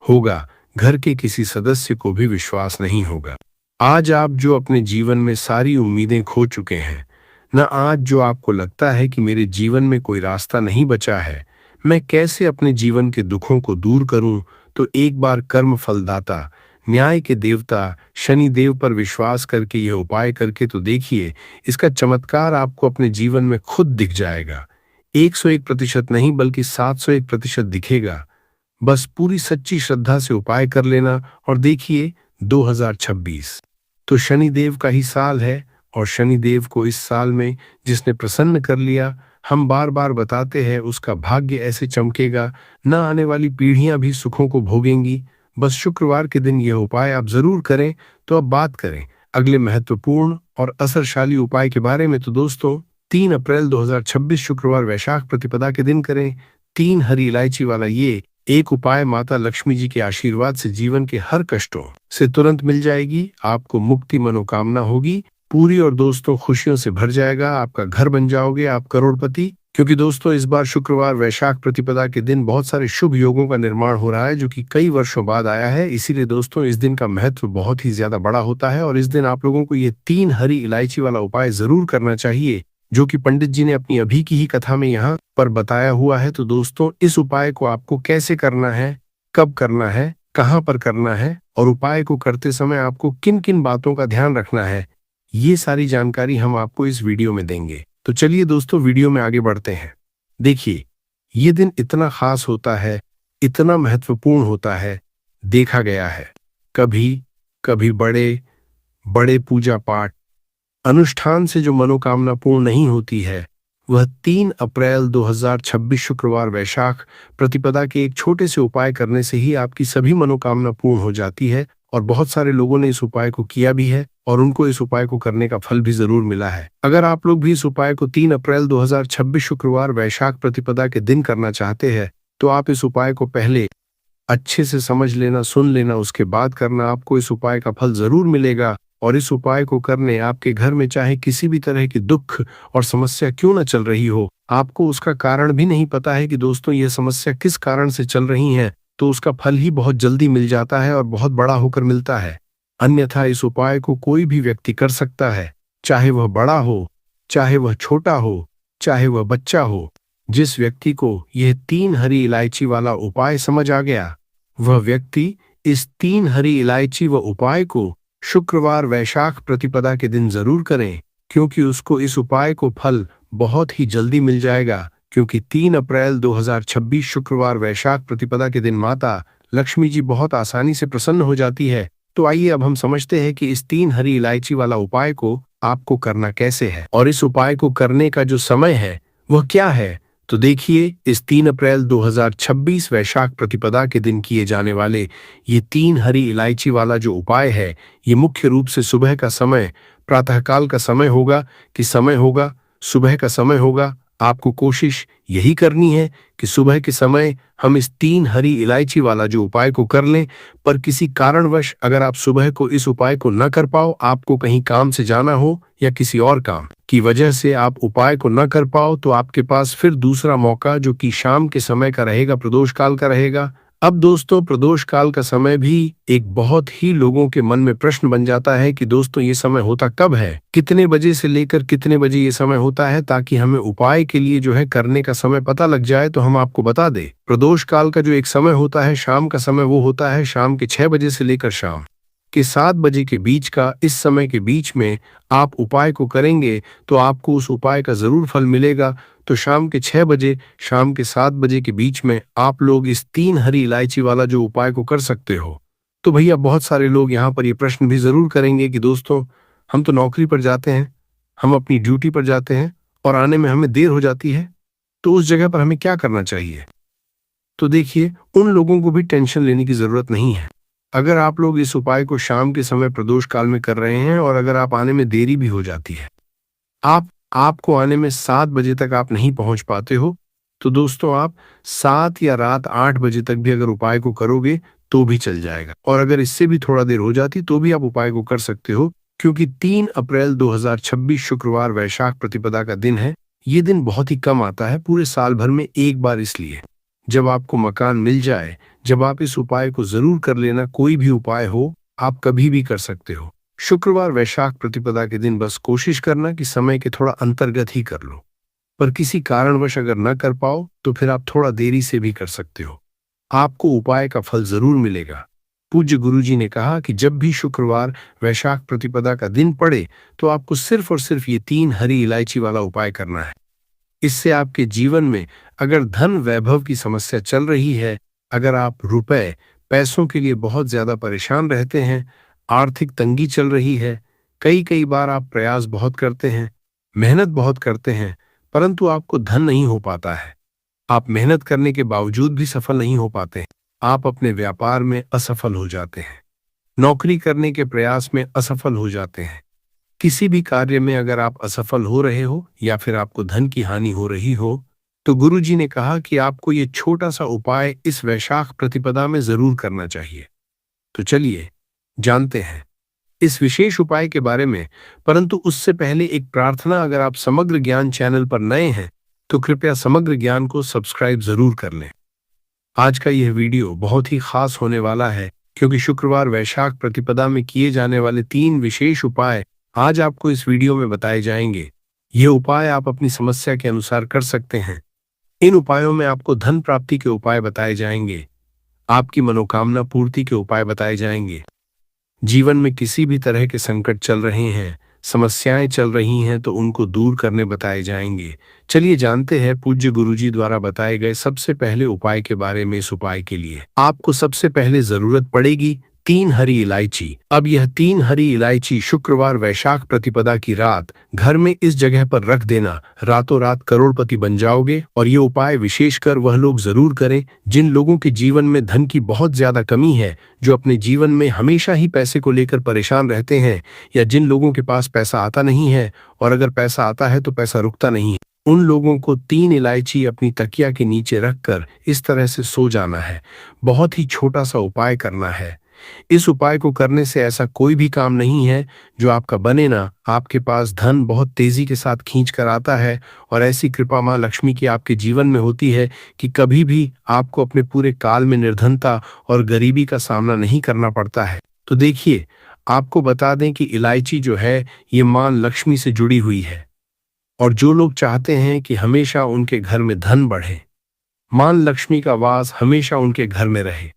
होगा, घर के किसी सदस्य को भी विश्वास नहीं होगा। आज आप जो अपने जीवन में सारी उम्मीदें खो चुके हैं, न आज जो आपको लगता है कि मेरे जीवन में कोई रास्ता नहीं बचा है, मैं कैसे अपने जीवन के दुखों को दूर करूं, तो एक बार कर्म फलदाता, न्याय के देवता शनिदेव पर विश्वास करके यह उपाय करके तो देखिए, इसका चमत्कार आपको अपने जीवन में खुद दिख जाएगा। 101% नहीं बल्कि 701% दिखेगा। बस पूरी सच्ची श्रद्धा से उपाय कर लेना और देखिए 2026 तो शनिदेव का ही साल है और शनिदेव को इस साल में जिसने प्रसन्न कर लिया, हम बार बार बताते हैं उसका भाग्य ऐसे चमकेगा, न आने वाली पीढ़ियां भी सुखों को भोगेंगी। बस शुक्रवार के दिन यह उपाय आप जरूर करें। तो अब बात करें अगले महत्वपूर्ण और असरशाली उपाय के बारे में। तो दोस्तों 3 अप्रैल 2026 शुक्रवार वैशाख प्रतिपदा के दिन करें 3 हरी इलायची वाला ये एक उपाय माता लक्ष्मी जी के आशीर्वाद से जीवन के हर कष्टों से तुरंत मिल जाएगी। आपको मुक्ति मनोकामना होगी पूरी और दोस्तों खुशियों से भर जाएगा। आपका घर बन जाओगे, आप करोड़पति। क्योंकि दोस्तों इस बार शुक्रवार वैशाख प्रतिपदा के दिन बहुत सारे शुभ योगों का निर्माण हो रहा है जो कि कई वर्षों बाद आया है। इसीलिए दोस्तों इस दिन का महत्व बहुत ही ज्यादा बड़ा होता है और इस दिन आप लोगों को ये 3 हरी इलायची वाला उपाय जरूर करना चाहिए जो कि पंडित जी ने अपनी अभी की ही कथा में यहाँ पर बताया हुआ है। तो दोस्तों इस उपाय को आपको कैसे करना है, कब करना है, कहाँ पर करना है और उपाय को करते समय आपको किन किन बातों का ध्यान रखना है, ये सारी जानकारी हम आपको इस वीडियो में देंगे। तो चलिए दोस्तों वीडियो में आगे बढ़ते हैं। देखिए ये दिन इतना खास होता है, इतना महत्वपूर्ण होता है, देखा गया है कभी कभी बड़े बड़े पूजा पाठ अनुष्ठान से जो मनोकामना पूर्ण नहीं होती है वह 3 अप्रैल 2026 शुक्रवार वैशाख प्रतिपदा के एक छोटे से उपाय करने से ही आपकी सभी मनोकामना पूर्ण हो जाती है। और बहुत सारे लोगों ने इस उपाय को किया भी है और उनको इस उपाय को करने का फल भी जरूर मिला है। अगर आप लोग भी इस उपाय को 3 अप्रैल 2026 शुक्रवार वैशाख प्रतिपदा के दिन करना चाहते हैं तो आप इस उपाय को पहले अच्छे से समझ लेना, सुन लेना, उसके बाद करना। आपको इस उपाय का फल जरूर मिलेगा और इस उपाय को करने आपके घर में चाहे किसी भी तरह की दुख और समस्या क्यों न चल रही हो, आपको उसका कारण भी नहीं पता है कि दोस्तों यह समस्या किस कारण से चल रही है, तो उसका फल ही बहुत जल्दी मिल जाता है और बहुत बड़ा होकर मिलता है। अन्यथा इस उपाय को कोई भी व्यक्ति कर सकता है, चाहे वह बड़ा हो, चाहे वह छोटा हो, चाहे वह बच्चा हो। जिस व्यक्ति को यह 3 हरी इलायची वाला उपाय समझ आ गया वह व्यक्ति इस 3 हरी इलायची व उपाय को शुक्रवार वैशाख प्रतिपदा के दिन जरूर करें, क्योंकि उसको इस उपाय को फल बहुत ही जल्दी मिल जाएगा। क्योंकि 3 अप्रैल 2026 शुक्रवार वैशाख प्रतिपदा के दिन माता लक्ष्मी जी बहुत आसानी से प्रसन्न हो जाती है। तो आइए अब हम समझते हैं कि इस 3 हरी इलायची वाला उपाय को आपको करना कैसे है और इस उपाय को करने का जो समय है वह क्या है। तो देखिए इस 3 अप्रैल 2026 वैशाख प्रतिपदा के दिन किए जाने वाले ये 3 हरी इलायची वाला जो उपाय है ये मुख्य रूप से सुबह का समय, प्रातःकाल का समय होगा कि समय होगा, सुबह का समय होगा। आपको कोशिश यही करनी है कि सुबह के समय हम इस 3 हरी इलायची वाला जो उपाय को कर लें। पर किसी कारणवश अगर आप सुबह को इस उपाय को न कर पाओ, आपको कहीं काम से जाना हो या किसी और काम की वजह से आप उपाय को न कर पाओ, तो आपके पास फिर दूसरा मौका जो कि शाम के समय का रहेगा, प्रदोष काल का रहेगा। अब दोस्तों प्रदोष काल का समय भी एक बहुत ही लोगों के मन में प्रश्न बन जाता है कि दोस्तों ये समय होता कब है, कितने बजे से लेकर कितने बजे ये समय होता है, ताकि हमें उपाय के लिए जो है करने का समय पता लग जाए। तो हम आपको बता दें प्रदोष काल का जो एक समय होता है शाम का समय, वो होता है शाम के 6 बजे से लेकर शाम के 7 बजे के बीच का। इस समय के बीच में आप उपाय को करेंगे तो आपको उस उपाय का जरूर फल मिलेगा। तो शाम के 6 बजे, शाम के 7 बजे के बीच में आप लोग इस 3 हरी इलायची वाला जो उपाय को कर सकते हो। तो भैया बहुत सारे लोग यहाँ पर ये प्रश्न भी जरूर करेंगे कि दोस्तों हम तो नौकरी पर जाते हैं, हम अपनी ड्यूटी पर जाते हैं और आने में हमें देर हो जाती है, तो उस जगह पर हमें क्या करना चाहिए। तो देखिए उन लोगों को भी टेंशन लेने की जरूरत नहीं है। अगर आप लोग इस उपाय को शाम के समय प्रदोष काल में कर रहे हैं और अगर आप आने में देरी भी हो जाती है, आपको आने में 7 बजे तक आप नहीं पहुंच पाते हो, तो दोस्तों आप 7 या रात 8 बजे तक भी अगर उपाय को करोगे तो भी चल जाएगा। और अगर इससे भी थोड़ा देर हो जाती तो भी आप उपाय को कर सकते हो, क्योंकि 3 अप्रैल 2026 शुक्रवार वैशाख प्रतिपदा का दिन है। ये दिन बहुत ही कम आता है पूरे साल भर में एक बार, इसलिए जब आपको मकान मिल जाए, जब आप इस उपाय को जरूर कर लेना। कोई भी उपाय हो आप कभी भी कर सकते हो। शुक्रवार वैशाख प्रतिपदा के दिन बस कोशिश करना कि समय के थोड़ा अंतर्गत ही कर लो, पर किसी कारणवश अगर न कर पाओ तो फिर आप थोड़ा देरी से भी कर सकते हो। आपको उपाय का फल जरूर मिलेगा। पूज्य गुरुजी ने कहा कि जब भी शुक्रवार वैशाख प्रतिपदा का दिन पड़े तो आपको सिर्फ और सिर्फ ये 3 हरी इलायची वाला उपाय करना है। इससे आपके जीवन में अगर धन वैभव की समस्या चल रही है, अगर आप रुपए पैसों के लिए बहुत ज्यादा परेशान रहते हैं, आर्थिक तंगी चल रही है, कई कई बार आप प्रयास बहुत करते हैं, मेहनत बहुत करते हैं, परंतु आपको धन नहीं हो पाता है। आप मेहनत करने के बावजूद भी सफल नहीं हो पाते हैं। आप अपने व्यापार में असफल हो जाते हैं, नौकरी करने के प्रयास में असफल हो जाते हैं। किसी भी कार्य में अगर आप असफल हो रहे हो या फिर आपको धन की हानि हो रही हो, तो गुरुजी ने कहा कि आपको ये छोटा सा उपाय इस वैशाख प्रतिपदा में जरूर करना चाहिए। तो चलिए जानते हैं इस विशेष उपाय के बारे में, परंतु उससे पहले एक प्रार्थना, अगर आप समग्र ज्ञान चैनल पर नए हैं तो कृपया समग्र ज्ञान को सब्सक्राइब जरूर कर लें। आज का यह वीडियो बहुत ही खास होने वाला है, क्योंकि शुक्रवार वैशाख प्रतिपदा में किए जाने वाले 3 विशेष उपाय आज आपको इस वीडियो में बताए जाएंगे। ये उपाय आप अपनी समस्या के अनुसार कर सकते हैं। इन उपायों में आपको धन प्राप्ति के उपाय बताए जाएंगे, आपकी मनोकामना पूर्ति के उपाय बताए जाएंगे। जीवन में किसी भी तरह के संकट चल रहे हैं, समस्याएं चल रही हैं, तो उनको दूर करने बताए जाएंगे। चलिए जानते हैं पूज्य गुरुजी द्वारा बताए गए सबसे पहले उपाय के बारे में। इस उपाय के लिए आपको सबसे पहले जरूरत पड़ेगी 3 हरी इलायची। अब यह 3 हरी इलायची शुक्रवार वैशाख प्रतिपदा की रात घर में इस जगह पर रख देना। रातों रात करोड़पति बन जाओगे। और ये उपाय विशेषकर वह लोग जरूर करें जिन लोगों के जीवन में धन की बहुत ज्यादा कमी है, जो अपने जीवन में हमेशा ही पैसे को लेकर परेशान रहते हैं, या जिन लोगों के पास पैसा आता नहीं है और अगर पैसा आता है तो पैसा रुकता नहीं है। उन लोगों को 3 इलायची अपनी तकिया के नीचे रखकर इस तरह से सो जाना है। बहुत ही छोटा सा उपाय करना है। इस उपाय को करने से ऐसा कोई भी काम नहीं है जो आपका बने ना। आपके पास धन बहुत तेजी के साथ खींच कर आता है और ऐसी कृपा मां लक्ष्मी की आपके जीवन में होती है कि कभी भी आपको अपने पूरे काल में निर्धनता और गरीबी का सामना नहीं करना पड़ता है। तो देखिए, आपको बता दें कि इलायची जो है ये मां लक्ष्मी से जुड़ी हुई है, और जो लोग चाहते हैं कि हमेशा उनके घर में धन बढ़े, मां लक्ष्मी का वास हमेशा उनके घर में रहे,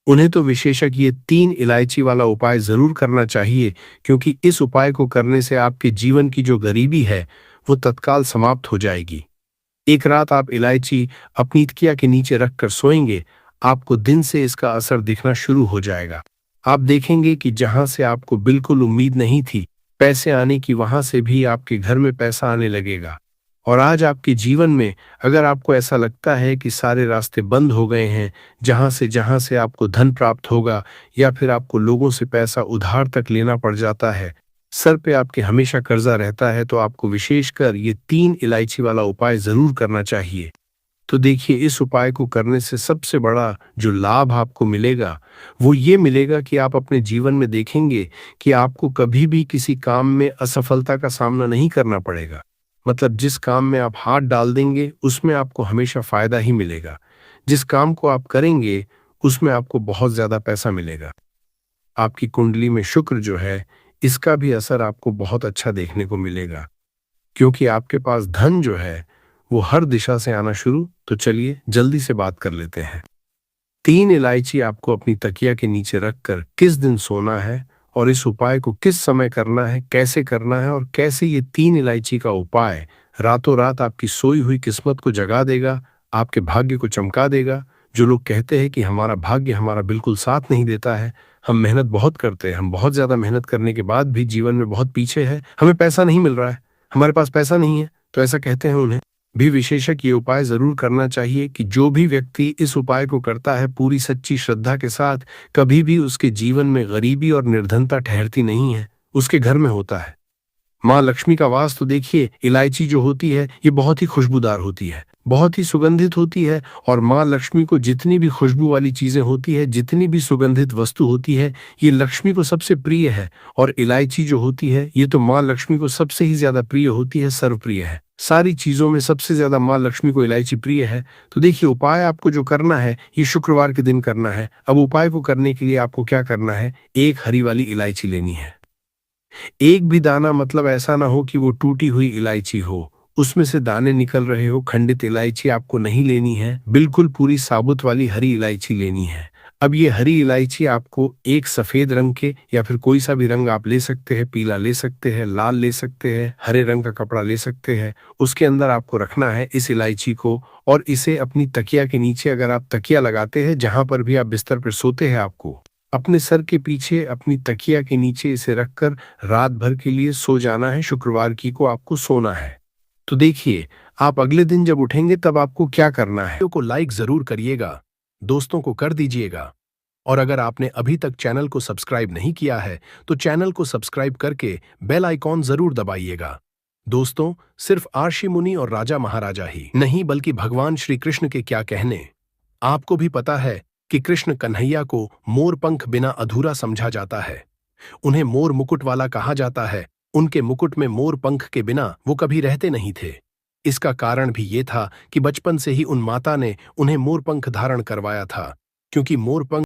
उन्हें तो विशेषक ये 3 इलायची वाला उपाय जरूर करना चाहिए, क्योंकि इस उपाय को करने से आपके जीवन की जो गरीबी है वो तत्काल समाप्त हो जाएगी। एक रात आप इलायची अपनी तकिया के नीचे रखकर सोएंगे, आपको दिन से इसका असर दिखना शुरू हो जाएगा। आप देखेंगे कि जहां से आपको बिल्कुल उम्मीद नहीं थी पैसे आने की, वहां से भी आपके घर में पैसा आने लगेगा। और आज आपके जीवन में अगर आपको ऐसा लगता है कि सारे रास्ते बंद हो गए हैं, जहां से आपको धन प्राप्त होगा, या फिर आपको लोगों से पैसा उधार तक लेना पड़ जाता है, सर पे आपके हमेशा कर्जा रहता है, तो आपको विशेषकर ये 3 इलायची वाला उपाय जरूर करना चाहिए। तो देखिए, इस उपाय को करने से सबसे बड़ा जो लाभ आपको मिलेगा वो ये मिलेगा कि आप अपने जीवन में देखेंगे कि आपको कभी भी किसी काम में असफलता का सामना नहीं करना पड़ेगा। मतलब जिस काम में आप हाथ डाल देंगे उसमें आपको हमेशा फायदा ही मिलेगा। जिस काम को आप करेंगे उसमें आपको बहुत ज्यादा पैसा मिलेगा। आपकी कुंडली में शुक्र जो है इसका भी असर आपको बहुत अच्छा देखने को मिलेगा, क्योंकि आपके पास धन जो है वो हर दिशा से आना शुरू। तो चलिए जल्दी से बात कर लेते हैं। 3 इलायची आपको अपनी तकिया के नीचे रखकर किस दिन सोना है, और इस उपाय को किस समय करना है, कैसे करना है, और कैसे ये 3 इलायची का उपाय रातों रात आपकी सोई हुई किस्मत को जगा देगा, आपके भाग्य को चमका देगा। जो लोग कहते हैं कि हमारा भाग्य हमारा बिल्कुल साथ नहीं देता है, हम मेहनत बहुत करते हैं, हम बहुत ज्यादा मेहनत करने के बाद भी जीवन में बहुत पीछे है, हमें पैसा नहीं मिल रहा है, हमारे पास पैसा नहीं है, तो ऐसा कहते हैं, उन्हें भी विशेषक ये उपाय जरूर करना चाहिए कि जो भी व्यक्ति इस उपाय को करता है पूरी सच्ची श्रद्धा के साथ, कभी भी उसके जीवन में गरीबी और निर्धनता ठहरती नहीं है, उसके घर में होता है माँ लक्ष्मी का वास। तो देखिए, इलायची जो होती है ये बहुत ही खुशबूदार होती है, बहुत ही सुगंधित होती है, और माँ लक्ष्मी को जितनी भी खुशबू वाली चीजें होती है, जितनी भी सुगंधित वस्तु होती है, ये लक्ष्मी को सबसे प्रिय है। और इलायची जो होती है ये तो माँ लक्ष्मी को सबसे ही ज्यादा प्रिय होती है, सर्वप्रिय है। सारी चीजों में सबसे ज्यादा माँ लक्ष्मी को इलायची प्रिय है। तो देखिए, उपाय आपको जो करना है ये शुक्रवार के दिन करना है। अब उपाय को करने के लिए आपको क्या करना है, 1 हरी वाली इलायची लेनी है। एक भी दाना, मतलब ऐसा ना हो कि वो टूटी हुई इलायची हो, उसमें से दाने निकल रहे हो, खंडित इलायची आपको नहीं लेनी है, बिल्कुल पूरी साबुत वाली हरी इलायची लेनी है। अब ये हरी इलायची आपको एक सफेद रंग के या फिर कोई सा भी रंग आप ले सकते हैं, पीला ले सकते हैं, लाल ले सकते हैं, हरे रंग का कपड़ा ले सकते हैं। उसके अंदर आपको रखना है इस इलायची को और इसे अपनी तकिया के नीचे, अगर आप तकिया लगाते हैं जहां पर भी आप बिस्तर पर सोते हैं, आपको अपने सर के पीछे अपनी तकिया के नीचे इसे रखकर रात भर के लिए सो जाना है। शुक्रवार की को आपको सोना है। तो देखिए, आप अगले दिन जब उठेंगे तब आपको क्या करना है। वीडियो को लाइक जरूर करिएगा, दोस्तों को कर दीजिएगा, और अगर आपने अभी तक चैनल को सब्सक्राइब नहीं किया है तो चैनल को सब्सक्राइब करके बेल आइकॉन जरूर दबाइएगा। दोस्तों, सिर्फ आर्षि मुनि और राजा महाराजा ही नहीं बल्कि भगवान श्री कृष्ण के क्या कहने। आपको भी पता है कि कृष्ण कन्हैया को मोर पंख बिना अधूरा समझा जाता है। उन्हें मोर मुकुट वाला कहा जाता है। उनके मुकुट में मोर पंख के बिना वो कभी रहते नहीं थे। इसका कारण भी ये था कि बचपन से ही उन माता ने उन्हें मोर पंख धारण करवाया था, क्योंकि मोर पंख